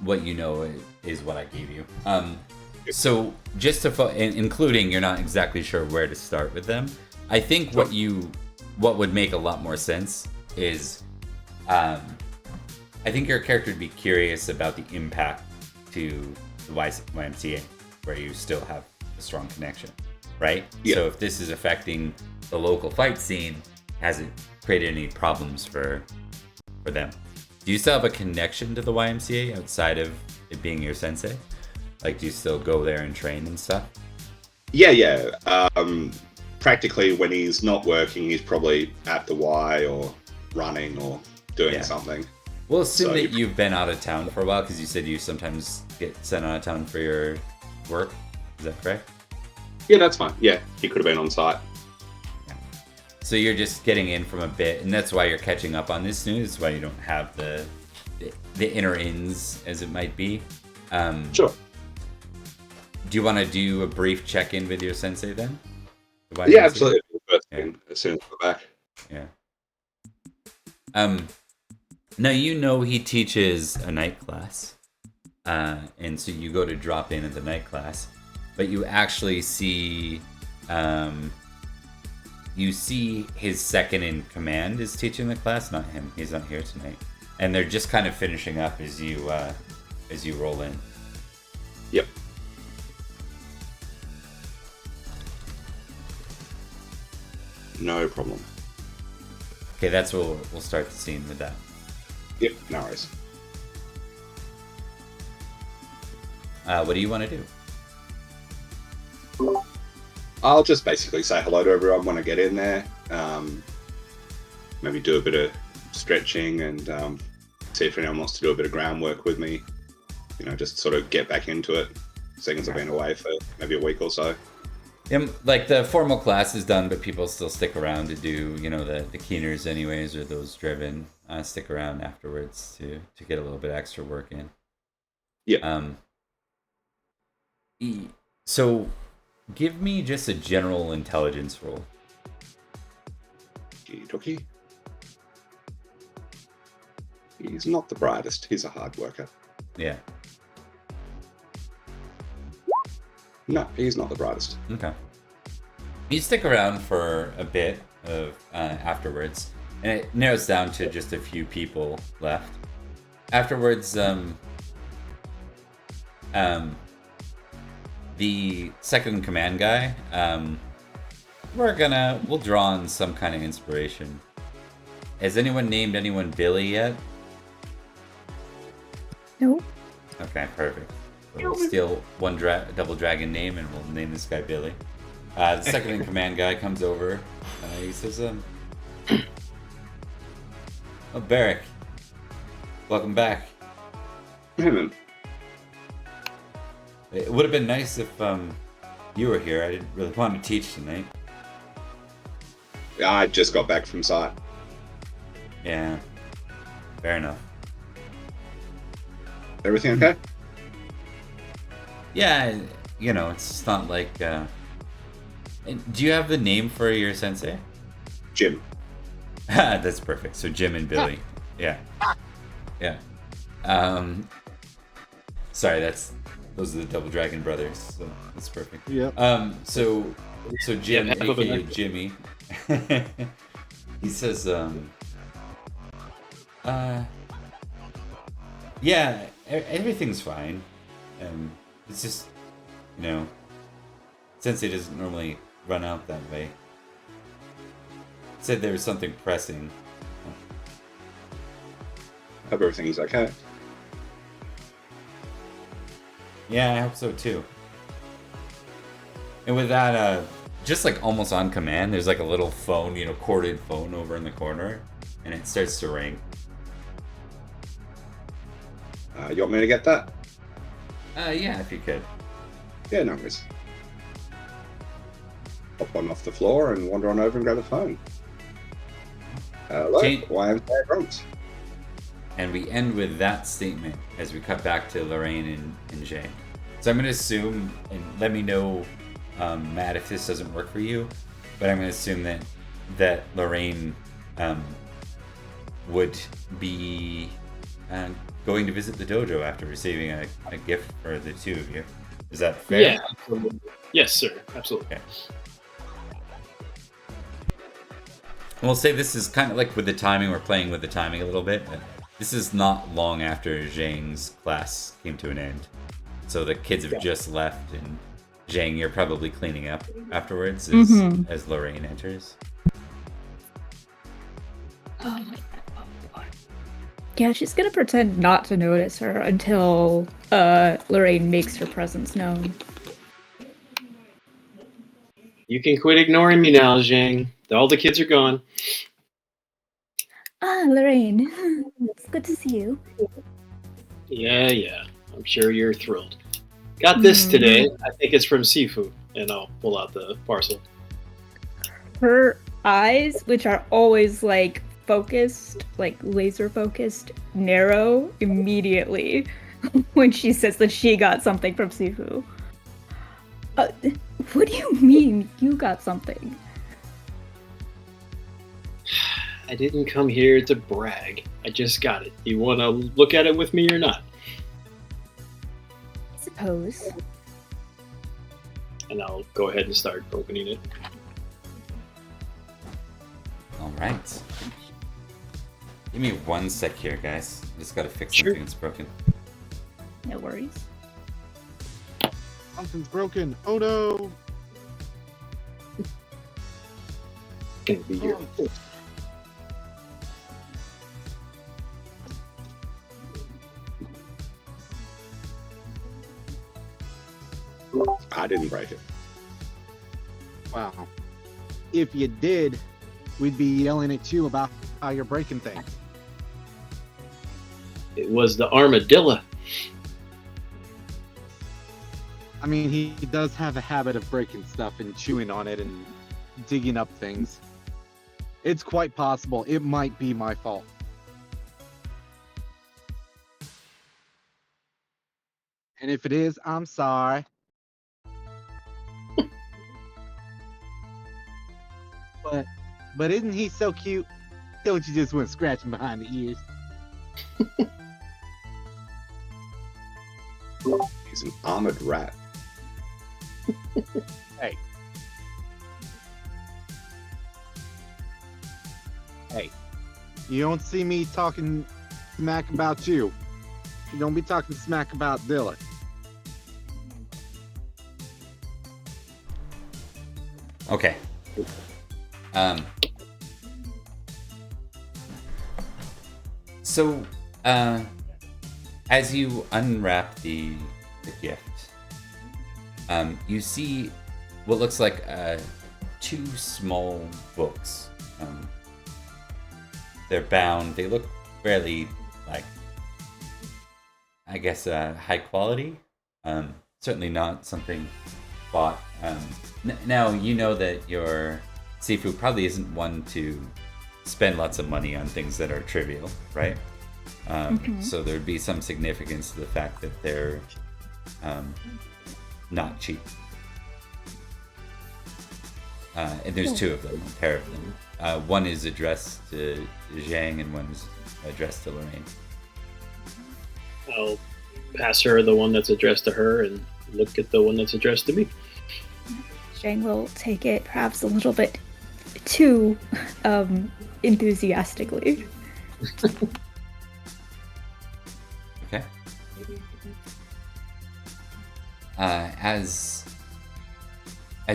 What you know is what I gave you. So just to including, you're not exactly sure where to start with them. I think what would make a lot more sense is, I think your character would be curious about the impact to the YMCA, where you still have a strong connection, right? Yeah. So if this is affecting the local fight scene, has it created any problems for them? Do you still have a connection to the YMCA outside of it being your sensei? Like, do you still go there and train and stuff? Yeah. Practically, when he's not working, he's probably at the Y or running or doing something. We'll assume that you've been out of town for a while, because you said you sometimes get sent out of town for your work. Is that correct? Yeah, that's fine. Yeah, he could have been on site. So you're just getting in from a bit, and that's why you're catching up on this news. That's why you don't have the inner ins, as it might be. Sure. Do you want to do a brief check-in with your sensei then? Yeah, absolutely. First thing, as soon as we're back. Yeah. Now you know he teaches a night class, and so you go to drop in at the night class, but you actually see. You see his second in command is teaching the class, not him. He's not here tonight. And they're just kind of finishing up as you roll in. Yep. No problem. Okay, that's what we'll start the scene with that. Yep, no worries. What do you want to do? I'll just basically say hello to everyone when I get in there. Maybe do a bit of stretching and see if anyone wants to do a bit of groundwork with me. You know, just sort of get back into it, seeing as I've been away for maybe a week or so. Yeah, like the formal class is done, but people still stick around to do, you know, the keeners anyways, or those driven stick around afterwards to get a little bit extra work in. Yeah. So give me just a general intelligence roll. Okie-dokie. He's not the brightest. He's a hard worker. Yeah. No, he's not the brightest. Okay. You stick around for a bit of afterwards, and it narrows down to just a few people left. Afterwards, the second in command guy, we'll draw on some kind of inspiration. Has anyone named anyone Billy yet? No. Okay, perfect. We'll steal one double dragon name and we'll name this guy Billy. The second in command guy comes over. He says, "Oh, Beric, welcome back." Hey, man. It would have been nice if you were here. I didn't really want to teach tonight. I just got back from site. Yeah, fair enough. Everything okay? Yeah, you know, it's not like... and do you have the name for your sensei? Jim. That's perfect. So Jim and Billy. Yeah. Yeah. Sorry, those are the Double Dragon brothers. So that's perfect. Yeah. So Jim, Yeah, aka Jimmy, he says, yeah, everything's fine. It's just, you know, Sensei doesn't normally run out that way. Said there was something pressing. Hope everything's okay. Yeah, I hope so too. And with that, just like almost on command, there's like a little phone, you know, corded phone over in the corner, and it starts to ring. You want me to get that? Yeah, if you could. Yeah, no worries. Hop on off the floor and wander on over and grab the phone. Hello, Jane- YMCA Grumps. And we end with that statement as we cut back to Lorraine and Jay. So I'm going to assume, and let me know, Matt, if this doesn't work for you, but I'm going to assume that Lorraine would be going to visit the dojo after receiving a gift for the two of you. Is that fair? Yeah, absolutely. Yes, sir. Absolutely. Okay. We'll say this is kind of like with the timing, we're playing with the timing a little bit. But this is not long after Zhang's class came to an end. So the kids have just left, and Zhang, you're probably cleaning up afterwards as Lorraine enters. Oh my god. Yeah, she's gonna pretend not to notice her until Lorraine makes her presence known. You can quit ignoring me now, Zhang. All the kids are gone. Ah, Lorraine. It's good to see you. Yeah. I'm sure you're thrilled. Got this today. I think it's from Sifu. And I'll pull out the parcel. Her eyes, which are always like focused, like laser focused, narrow immediately when she says that she got something from Sifu. What do you mean you got something? I didn't come here to brag. I just got it. You want to look at it with me or not? I suppose. And I'll go ahead and start opening it. Alright. Give me 1 sec here, guys. Just gotta fix Sure. something that's broken. No worries. Something's broken. Oh no. Gonna be here. I didn't break it. Wow. If you did, we'd be yelling at you about how you're breaking things. It was the armadillo. I mean, he does have a habit of breaking stuff and chewing on it and digging up things. It's quite possible it might be my fault. And if it is, I'm sorry. But isn't he so cute? Don't you just want to scratch him behind the ears? He's an armored rat. Hey. Hey. You don't see me talking smack about you. You don't be talking smack about Dylan. Okay. So, as you unwrap the gift, you see what looks like 2 small books. They're bound. They look fairly, like, I guess, high quality. certainly not something bought. Now, you know that your Sifu probably isn't one to spend lots of money on things that are trivial, right? So there'd be some significance to the fact that they're not cheap. And there's two of them, a pair of them. One is addressed to Zhang and one is addressed to Lorraine. I'll pass her the one that's addressed to her and look at the one that's addressed to me. Zhang will take it perhaps a little bit too enthusiastically. Okay. As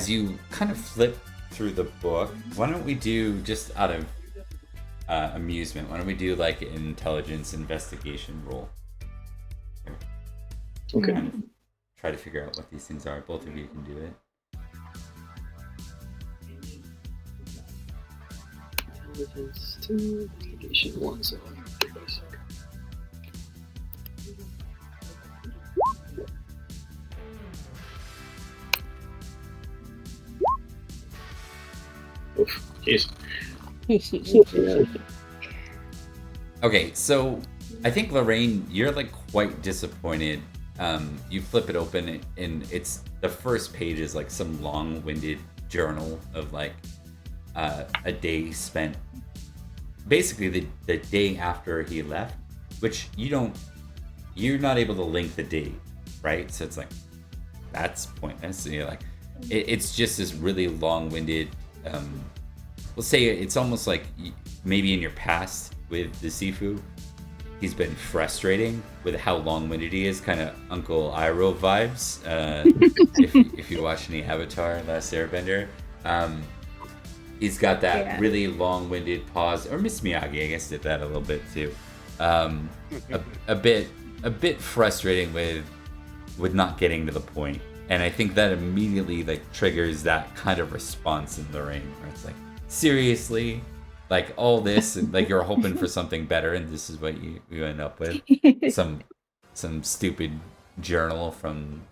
you kind of flip through the book, why don't we do, just out of amusement, why don't we do like an intelligence investigation roll? Okay. Kind of try to figure out what these things are. Both of you can do it. Intelligence 2, investigation 1, so give it a sec. Oof, jeez. Okay, so I think Lorraine, you're like quite disappointed. You flip it open and it's the first page is like some long-winded journal of like a day spent, basically the day after he left, which you're not able to link the date, right? So it's like, that's pointless. So you're like, it's just this really long-winded, we'll say it's almost like maybe in your past with the Sifu, he's been frustrating with how long-winded he is, kind of Uncle Iroh vibes. If you watch any Avatar, Last Airbender, he's got that really long-winded pause, or Miss Miyagi, I guess, did that a little bit too. A bit frustrating with not getting to the point, and I think that immediately like triggers that kind of response in Lorraine, where it's like, seriously, like all this, and like you're hoping for something better, and this is what you end up with, some stupid journal from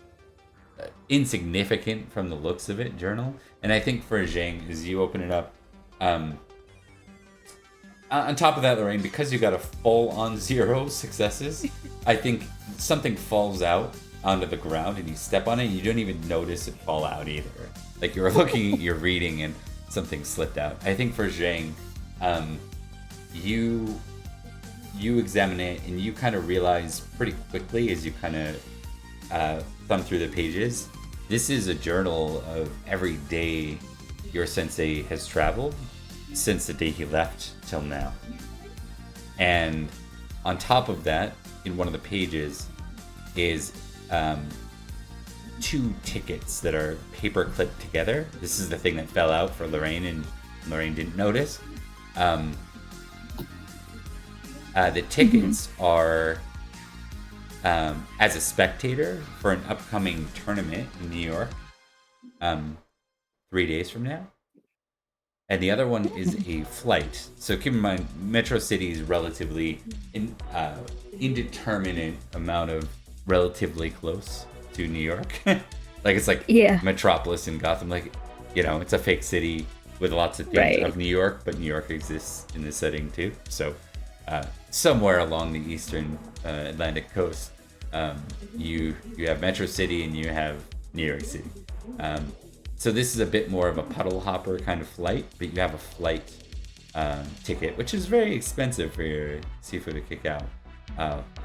insignificant from the looks of it journal. And I think for Zhang, as you open it up, on top of that, Lorraine, because you got a full-on 0 successes, I think something falls out onto the ground and you step on it and you don't even notice it fall out either. Like you're looking, you're reading, and something slipped out. I think for Zhang, you examine it and you kind of realize pretty quickly as you kind of thumb through the pages, this is a journal of every day your sensei has traveled since the day he left till now. And on top of that, in one of the pages is 2 tickets that are paper clipped together. This is the thing that fell out for Lorraine, and Lorraine didn't notice. The tickets are as a spectator for an upcoming tournament in New York 3 days from now. And the other one is a flight. So keep in mind, Metro City is relatively indeterminate amount of relatively close to New York. Like it's like Metropolis in Gotham. Like, you know, it's a fake city with lots of things of New York, but New York exists in this setting too. So somewhere along the eastern Atlantic coast, you have Metro City and you have New York City. So this is a bit more of a puddle hopper kind of flight, but you have a flight ticket, which is very expensive for your Sifu to kick out,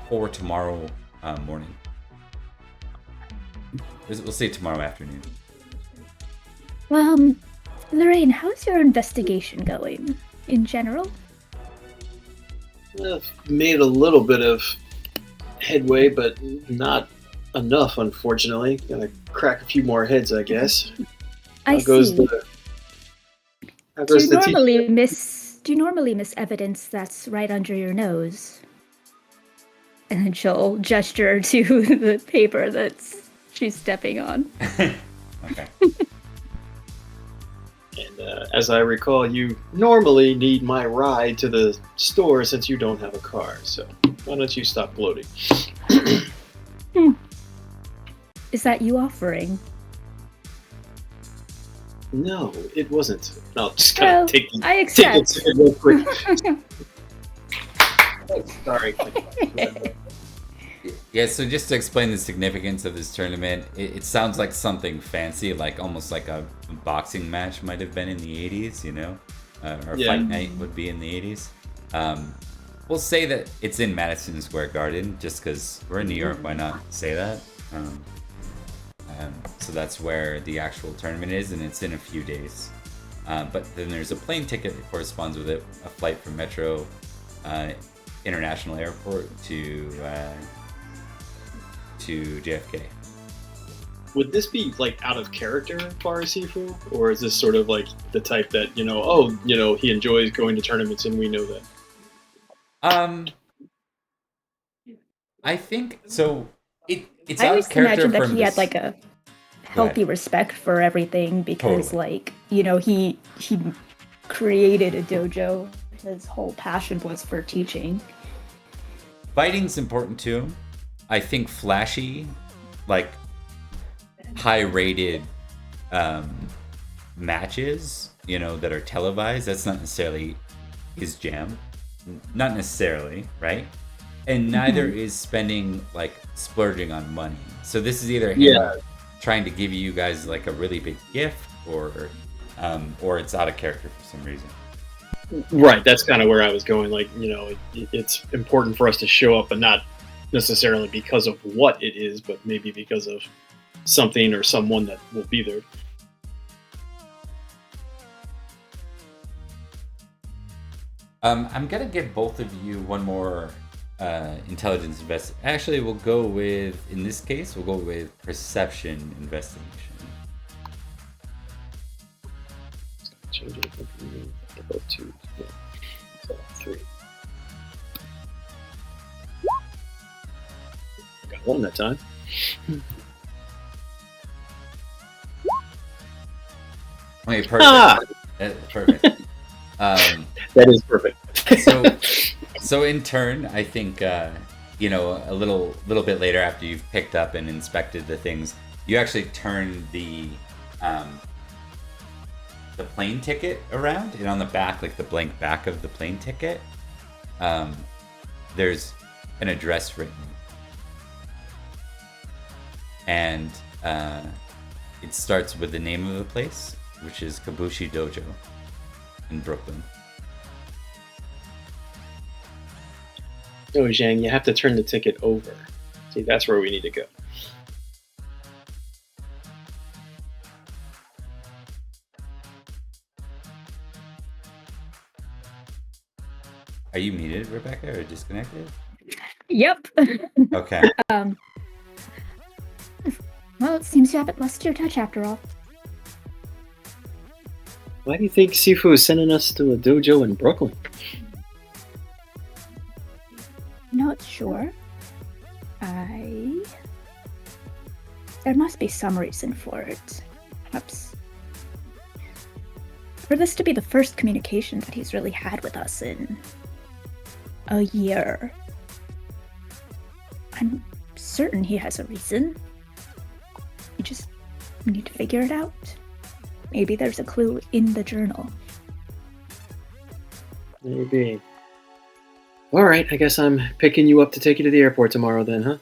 for tomorrow morning. We'll say tomorrow afternoon. Well, Lorraine, how's your investigation going in general? I've made a little bit of headway, but not enough, unfortunately. Gotta crack a few more heads, I guess. I see. Do you normally miss evidence that's right under your nose? And then she'll gesture to the paper that's she's stepping on. Okay. And as I recall, you normally need my ride to the store since you don't have a car. So why don't you stop gloating? Is that you offering? No, it wasn't. I'll just Well, take I take accept. it real quick. Sorry. Yeah, so just to explain the significance of this tournament, it sounds like something fancy, like almost like a boxing match might have been in the 80s, you know? Or Yeah. Fight Night would be in the 80s. We'll say that it's in Madison Square Garden, just because we're in New York, why not say that? So that's where the actual tournament is, and it's in a few days. But then there's a plane ticket that corresponds with it, a flight from Metro International Airport to JFK. Would this be like out of character for Sifu, or is this sort of like the type that he enjoys going to tournaments and we know that? I think so. It's I out always of character imagined that from he had this- like a healthy respect for everything because, Totally. like, he created a dojo. His whole passion was for teaching. Fighting's important to him. I think flashy, like high-rated matches, that are televised. That's not necessarily his jam. Not necessarily, right? And neither is spending, like, splurging on money. So this is either him trying to give you guys like a really big gift, or it's out of character for some reason. Right, that's kind of where I was going. Like, it's important for us to show up, but not necessarily because of what it is, but maybe because of something or someone that will be there. I'm gonna give both of you one more intelligence invest. Actually, we'll go with, in this case, we'll go with perception investigation. Change it about 2, 3. Got 1 that time. Okay, perfect. Perfect. That is perfect. So in turn, I think a little bit later, after you've picked up and inspected the things, you actually turn the plane ticket around, and on the back, like the blank back of the plane ticket, there's an address written, and it starts with the name of the place, which is Kabushi Dojo in Brooklyn. Oh, Zhang, you have to turn the ticket over. See, that's where we need to go. Are you muted, Rebecca, or disconnected? Yep. Okay. Well, it seems you haven't lost your touch after all. Why do you think Sifu is sending us to a dojo in Brooklyn? Not sure. There must be some reason for it. Perhaps for this to be the first communication that he's really had with us in a year. I'm certain he has a reason. You just need to figure it out. Maybe there's a clue in the journal. Maybe. All right, I guess I'm picking you up to take you to the airport tomorrow then, huh?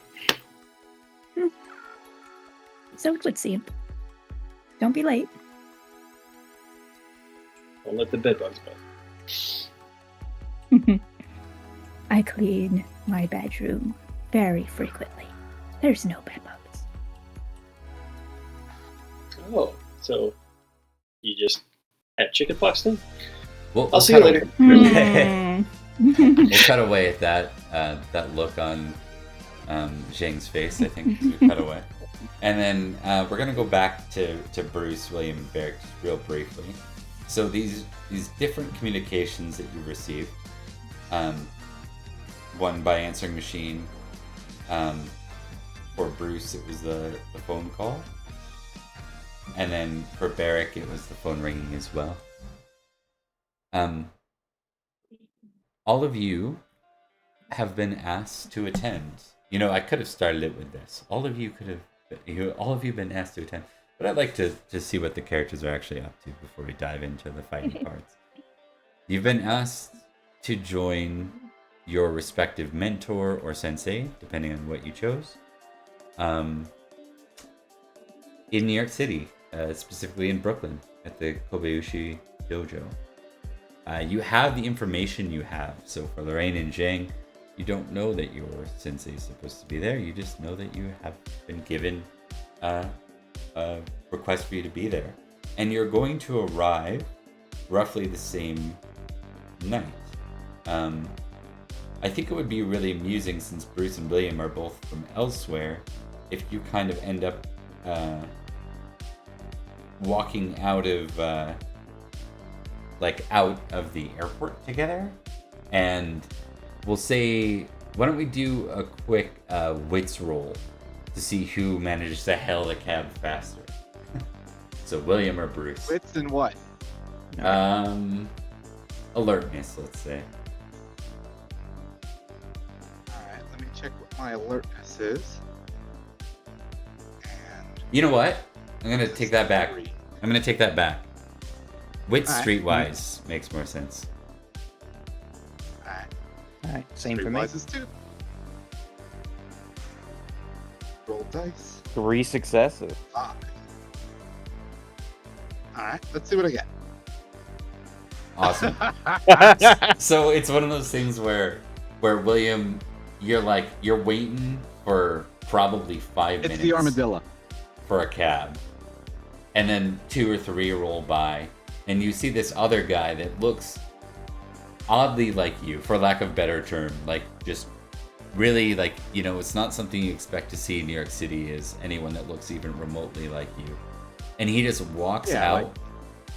So it would seem. Don't be late. Don't let the bedbugs bite. I clean my bedroom very frequently. There's no bedbugs. Oh, so you just had chicken pox then? We'll see you later. We'll cut away at that look on Zhang's face, I think, as we cut away. And then we're going to go back to Bruce, William, and Barrick just real briefly. So these different communications that you received, one by answering machine. For Bruce, it was the phone call. And then for Barrick, it was the phone ringing as well. All of you have been asked to attend. I could have started it with this. All of you could have all of you have been asked to attend, but I'd like to see what the characters are actually up to before we dive into the fighting parts. You've been asked to join your respective mentor or sensei, depending on what you chose, in New York City, specifically in Brooklyn, at the Kobayushi Dojo. You have the information you have. So for Lorraine and Zhang, you don't know that your sensei is supposed to be there. You just know that you have been given a request for you to be there. And you're going to arrive roughly the same night. I think it would be really amusing, since Bruce and William are both from elsewhere, if you kind of end up walking out of out of the airport together. And we'll say, why don't we do a quick wits roll to see who manages to hail the cab faster. So William or Bruce? Wits and what? Alertness, let's say. Alright, let me check what my alertness is. And You know what? I'm gonna take that back. Wits Alright. streetwise makes more sense. Alright, same for me. Streetwise is 2. Roll dice. 3 successes. 5. Alright, let's see what I get. Awesome. So it's one of those things where William, you're waiting for probably 5 minutes. It's the armadillo. For a cab, and then 2 or 3 roll by, and you see this other guy that looks oddly like you, for lack of a better term, like just really like, it's not something you expect to see in New York City, is anyone that looks even remotely like you. And he just walks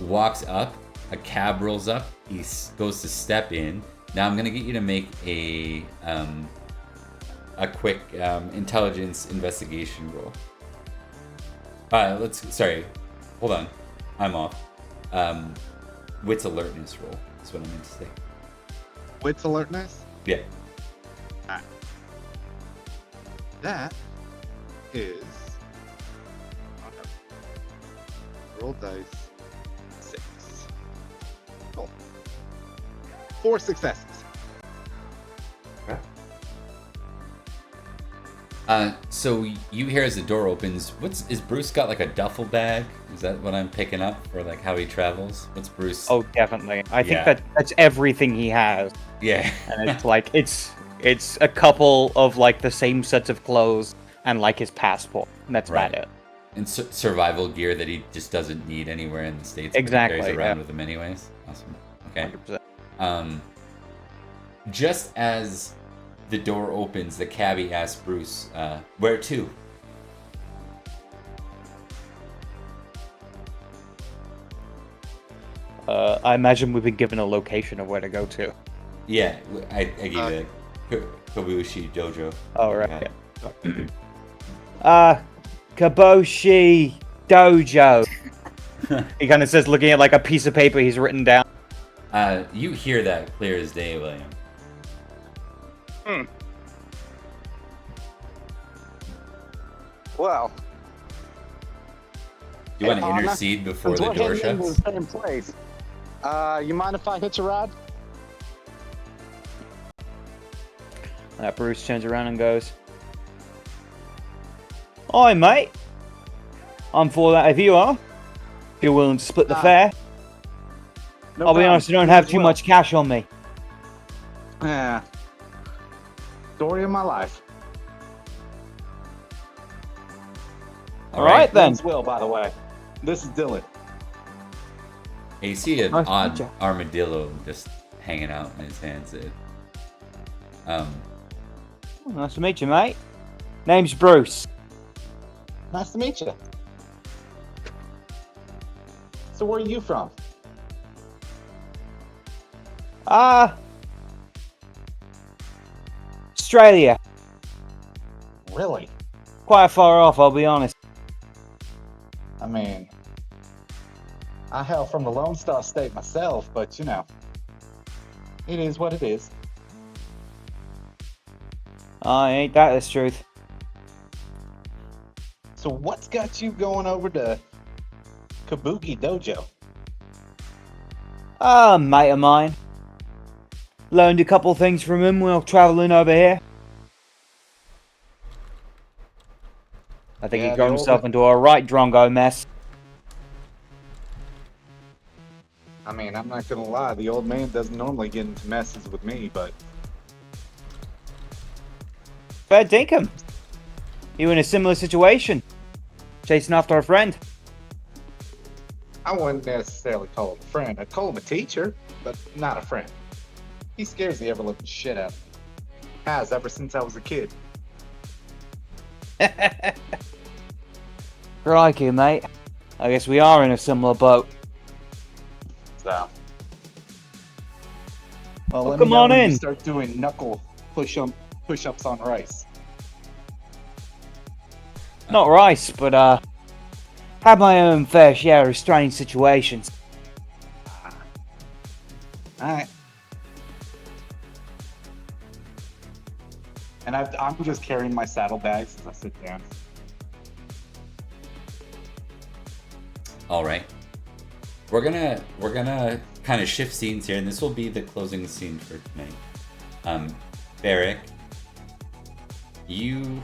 walks up, a cab rolls up, he goes to step in. Now I'm gonna get you to make a quick intelligence investigation roll. Hold on. I'm off. Wits alertness roll is what I meant to say. Wits alertness? Yeah. Alright. That is... Roll dice. 6. Cool. 4 successes. So you hear as the door opens, is Bruce got like a duffel bag? Is that what I'm picking up for like how he travels? What's Bruce? Oh, definitely. I think that's everything he has. Yeah. And it's like, it's a couple of like the same sets of clothes and like his passport. And that's about it. And survival gear that he just doesn't need anywhere in the States. Exactly, But he carries around yeah. with him anyways. Awesome. Okay. 100%. Just as the door opens, the cabbie asks Bruce, where to? I imagine we've been given a location of where to go to. Yeah, I gave it Kobushi Dojo. Oh, right. Kaboshi Dojo. He kind of says, looking at like a piece of paper he's written down. You hear that clear as day, William. Well, Do you want to intercede before the door shuts? The same place. You mind if I hitch a ride? Bruce turns around and goes, "Hi, mate. I'm for that if you are. If you're willing to split the fare. No I'll be problem. honest, I don't have As too well. much cash on me." Yeah. Story of my life. All right, then. Name's Will, by the way. This is Dylan. Hey, you see an Nice to meet odd ya. armadillo just hanging out in his hands. Nice to meet you, mate. Name's Bruce. Nice to meet you. So where are you from? Australia. Really? Quite far off, I'll be honest. I mean, I hail from the Lone Star State myself, but you know, it is what it is. Ain't that the truth? So what's got you going over to Kabuki Dojo? Ah, mate of mine. Learned a couple things from him while traveling over here. I think Yeah, he the got old himself man- into a right drongo mess. I mean, I'm not gonna lie, the old man doesn't normally get into messes with me, but Fair dinkum. You in a similar situation. Chasing after a friend. I wouldn't necessarily call him a friend. I'd call him a teacher, but not a friend. He scares the ever-living shit out of me. Has ever since I was a kid. Crikey, mate. I guess we are in a similar boat. So. Well, Well, let come me know on when in. you start doing knuckle push-ups on rice. Not rice, but had my own fair share of strange situations. Alright. And I'm just carrying my saddlebags as I sit down. All right. We're gonna kind of shift scenes here, and this will be the closing scene for tonight. Barrick, you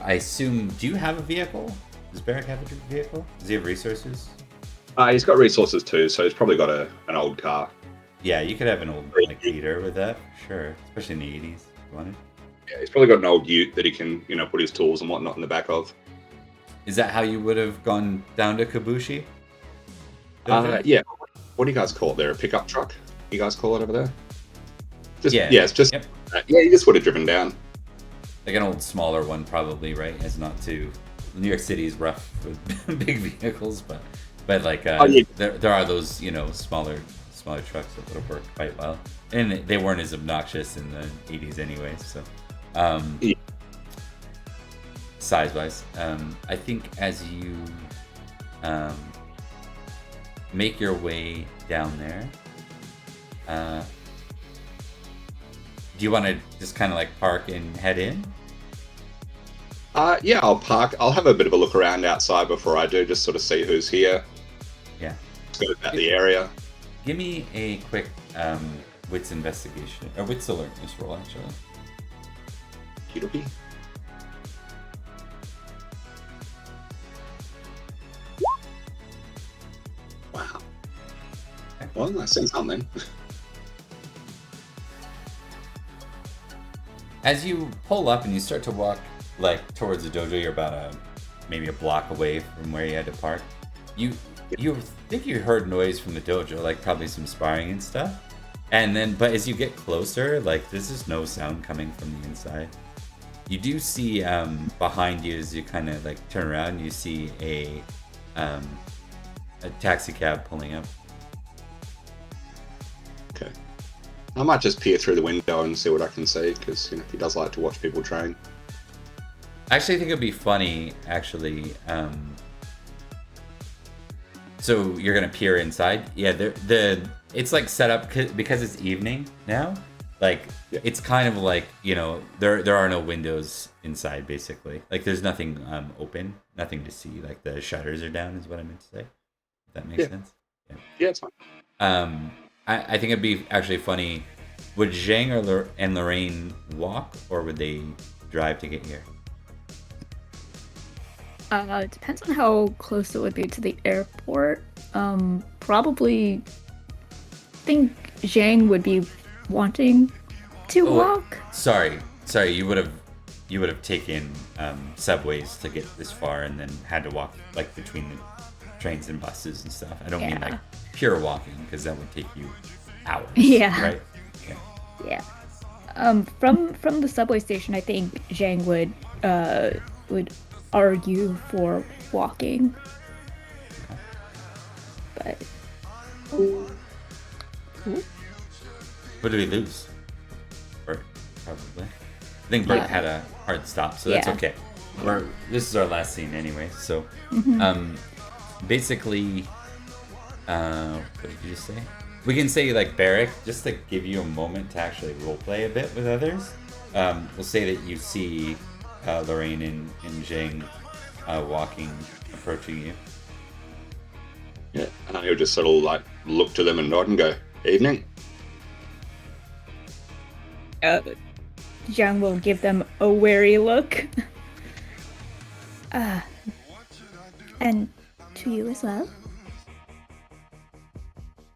I assume, do you have a vehicle? Does Barrick have a vehicle? Does he have resources? He's got resources too, so he's probably got an old car. Yeah, you could have an old like beater with that, sure. Especially in the 80s, if you wanted. Yeah, he's probably got an old ute that he can, put his tools and whatnot in the back of. Is that how you would have gone down to Kabushi? Yeah. What do you guys call it there? A pickup truck? You guys call it over there? Yeah. It's just. Yep. Yeah, he just would have driven down. Like an old smaller one, probably, right? As not too. New York City is rough with big vehicles, but like yeah. there are those smaller trucks that would have worked quite well, and they weren't as obnoxious in the 80s anyway. So, Yeah. size wise, I think as you make your way down there, do you want to just kind of like park and head in? Yeah, I'll park. I'll have a bit of a look around outside before I do, just sort of see who's here. Yeah. Go about the area. Give me a quick wits investigation, or wits alertness roll, actually. It'll be. Wow. Well, I see something. As you pull up and you start to walk like towards the dojo, you're about maybe a block away from where you had to park. You think you heard noise from the dojo, like probably some sparring and stuff. And then, but as you get closer, like there's just no sound coming from the inside. You do see behind you as you kind of like turn around, you see a taxi cab pulling up. Okay. I might just peer through the window and see what I can see, because he does like to watch people train. I actually think it'd be funny, actually. So you're gonna peer inside? Yeah, it's like set up because it's evening now. Like it's kind of like there are no windows inside basically. Like there's nothing open, nothing to see. Like the shutters are down, is what I meant to say. If that makes sense. Yeah, it's fine. I think it'd be actually funny. Would Zhang and Lorraine walk, or would they drive to get here? It depends on how close it would be to the airport. Probably think Zhang would be wanting to walk. Sorry, you would have taken subways to get this far, and then had to walk like between the trains and buses and stuff. I don't mean like pure walking, because that would take you hours. Yeah. Right. Yeah. From the subway station, I think Zhang would argue for walking. But What did we lose? Bert, probably. I think Bert had a hard stop, so that's okay. This is our last scene anyway, so basically what did you say? We can say like Barrick, just to give you a moment to actually roleplay a bit with others. we'll say that you see Lorraine and Jing walking, approaching you. Yeah, and he'll just sort of like look to them and nod and go, "Evening." Jiang will give them a wary look. And to you as well.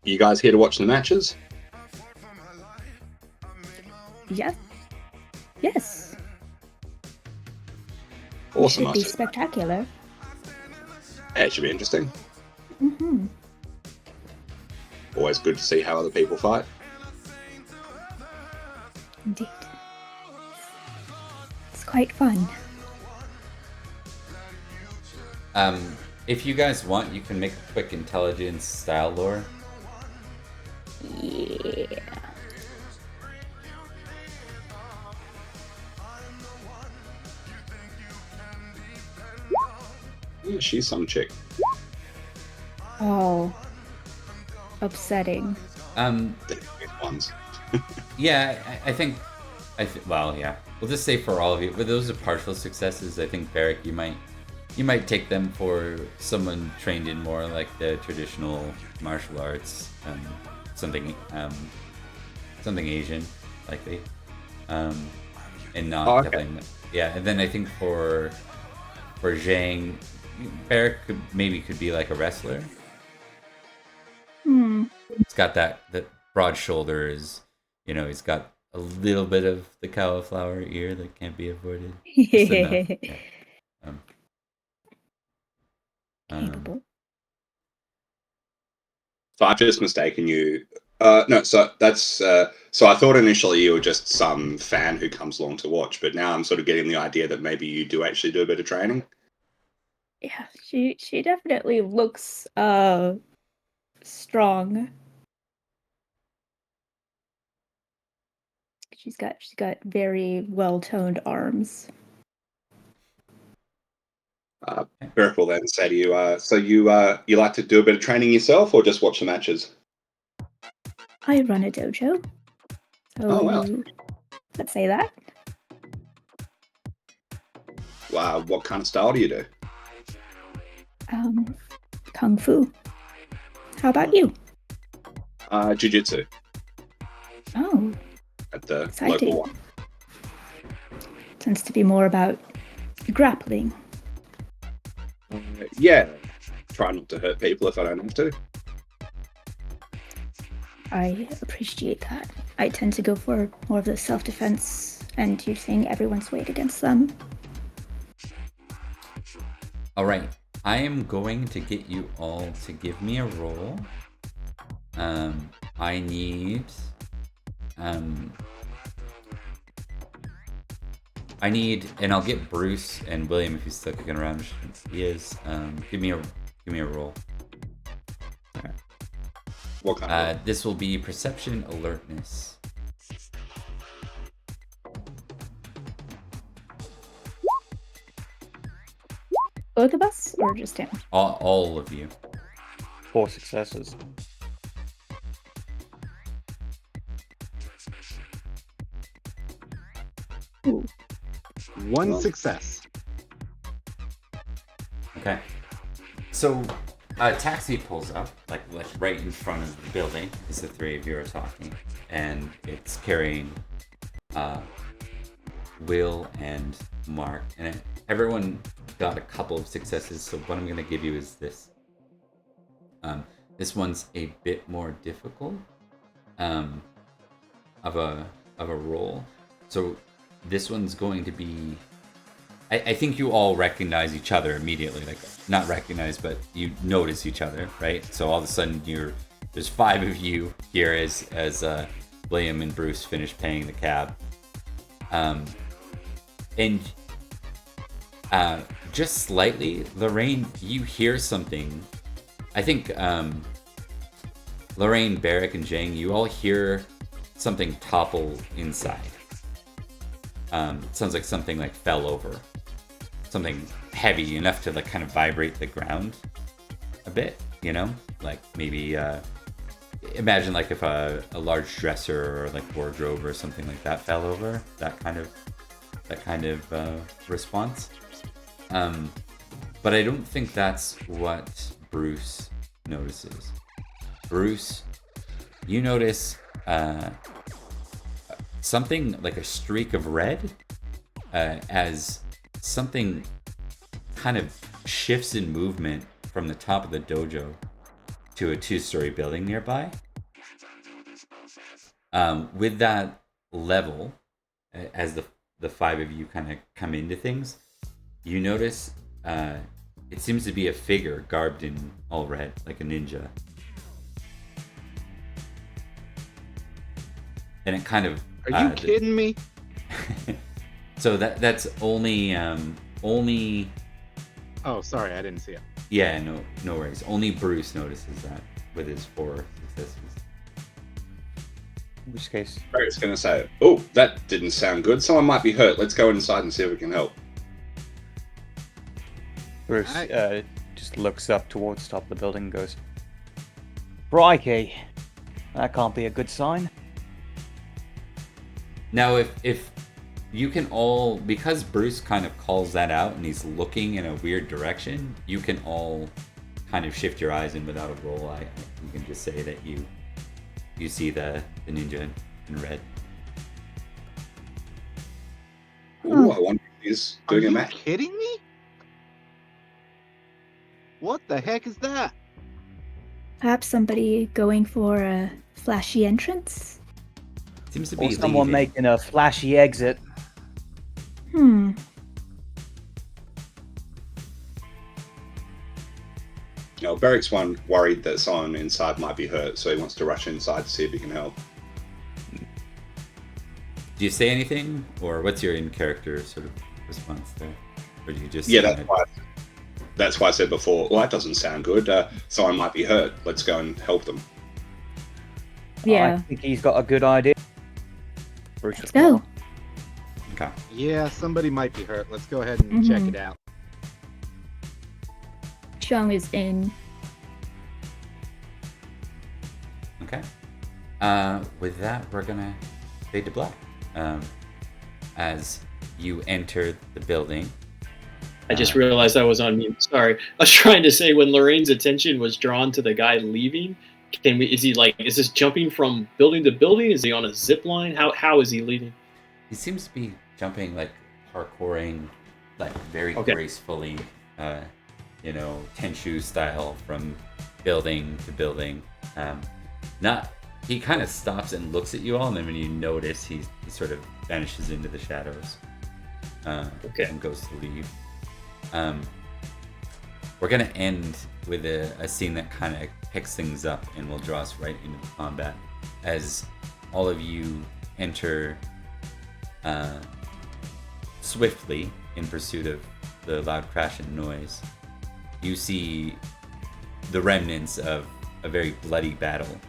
You guys here to watch the matches? Yes. Yes. Awesome. Should be Austin. spectacular. Yeah, it should be interesting. Mm-hmm. Always good to see how other people fight. Indeed. It's quite fun. If you guys want, you can make a quick intelligence style lore. Yeah. Yeah, she's some chick. Oh. Upsetting. The ones. Yeah, I think, well, yeah. We'll just say for all of you, but those are partial successes. I think Barrick, you might take them for someone trained in more like the traditional martial arts, something Asian, likely, and not Oh, okay. definitely. Yeah, and then I think for Zhang, Barrick could be like a wrestler. He's got that broad shoulders, he's got a little bit of the cauliflower ear that can't be avoided. Just enough. Yeah. Capable. So I've just mistaken you. No, so that's so I thought initially you were just some fan who comes along to watch, but now I'm sort of getting the idea that maybe you do actually do a bit of training. Yeah, she definitely looks strong. She's got very well-toned arms. Beric will then say to you, so you like to do a bit of training yourself or just watch the matches? I run a dojo. So Oh, wow. let's say that. Wow, what kind of style do you do? Kung Fu. How about you? Jiu-jitsu Oh, at the exciting. local one. Tends to be more about grappling. Yeah, try not to hurt people if I don't have to. I appreciate that. I tend to go for more of the self-defense and using everyone's weight against them. All right, I am going to get you all to give me a roll. I need, and I'll get Bruce and William if he's still kicking around. He is. Give me a roll. What kind of This will be perception alertness. Both of us, or just him? All of you. 4 successes. Ooh. One success. Okay. So a taxi pulls up, like right in front of the building, as the three of you are talking, and it's carrying Will and Mark, and everyone got a couple of successes. So what I'm going to give you is this. This one's a bit more difficult of a roll. So this one's going to be. I think you all recognize each other immediately. Like, not recognize, but you notice each other, right? So all of a sudden, there's 5 of you here as William and Bruce finish paying the cab, and just slightly, Lorraine, you hear something. I think Lorraine, Barrick, and Jang, you all hear something topple inside. It sounds like something like fell over. Something heavy enough to like kind of vibrate the ground a bit, like maybe imagine like if a large dresser or like wardrobe or something like that fell over, that kind of response. But I don't think that's what Bruce notices. Bruce, you notice something like a streak of red as something kind of shifts in movement from the top of the dojo to a 2-story building nearby. With that level, as the 5 of you kind of come into things, you notice it seems to be a figure garbed in all red, like a ninja. And it kind of... Are you kidding me? So that's only... Oh, sorry, I didn't see it. Yeah, no worries. Only Bruce notices that with his 4 successes. In which case, Barrett's going to say, "Oh, that didn't sound good. Someone might be hurt. Let's go inside and see if we can help." Bruce just looks up towards the top of the building and goes, "Crikey, that can't be a good sign." Now, if you can all, because Bruce kind of calls that out and he's looking in a weird direction, you can all kind of shift your eyes in without a roll. You can just say that you see the ninja in red. Ooh, I wonder if he's doing a Are you match. kidding me? What the heck is that? Perhaps somebody going for a flashy entrance? Seems to be Or someone leaving. making a flashy exit. No, Barrick's one worried that someone inside might be hurt, so he wants to rush inside to see if he can help. Do you say anything, or what's your in-character sort of response there? Or do you just... Yeah, that's why I said before, well, that doesn't sound good. Someone might be hurt. Let's go and help them. I Yeah. think he's got a good idea. Bruce Let's will go. Okay. Yeah, somebody might be hurt. Let's go ahead and check it out. Chung is in. Okay. With that, we're gonna fade to black. As you enter the building. I just realized I was on mute. Sorry. I was trying to say when Lorraine's attention was drawn to the guy leaving, is this jumping from building to building? Is he on a zip line? How is he leaving? He seems to be jumping, like parkouring, like very Okay. gracefully, Tenshu style from building to building. He kind of stops and looks at you all, and then when you notice, he sort of vanishes into the shadows. And goes to leave. We're gonna end with a scene that kind of picks things up and will draw us right into the combat as all of you enter swiftly in pursuit of the loud crash and noise. You see the remnants of a very bloody battle.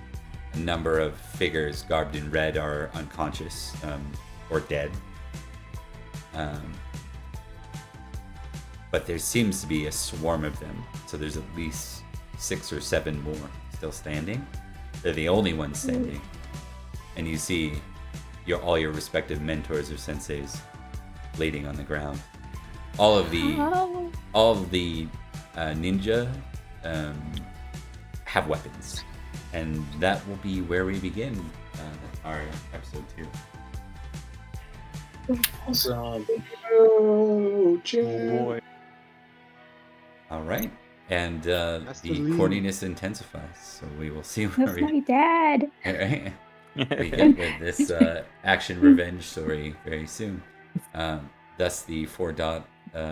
A number of figures garbed in red are unconscious or dead. But there seems to be a swarm of them, so there's at least 6 or 7 more still standing. They're the only ones standing, and you see all your respective mentors or senseis bleeding on the ground. All of the ninja have weapons, and that will be where we begin our episode 2. Awesome. Oh, boy. All right, and the corniness intensifies, so we will see where That's my dad. we get with this action revenge story very soon. Thus the 4-dot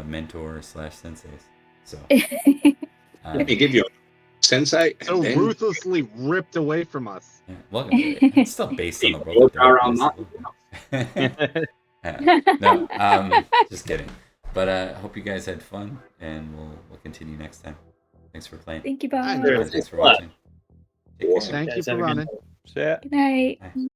mentor / senseis. So Let me give you a sensei. and So then- ruthlessly ripped away from us. yeah, welcome. It's still based on the People world. are on No, just kidding. But I hope you guys had fun, and we'll continue next time. Thanks for playing. Thank you, Bob. Hi, Sure. Thanks for watching. Take care. Awesome. Thank you Guys, have for a good running. Yeah. Good night. Bye.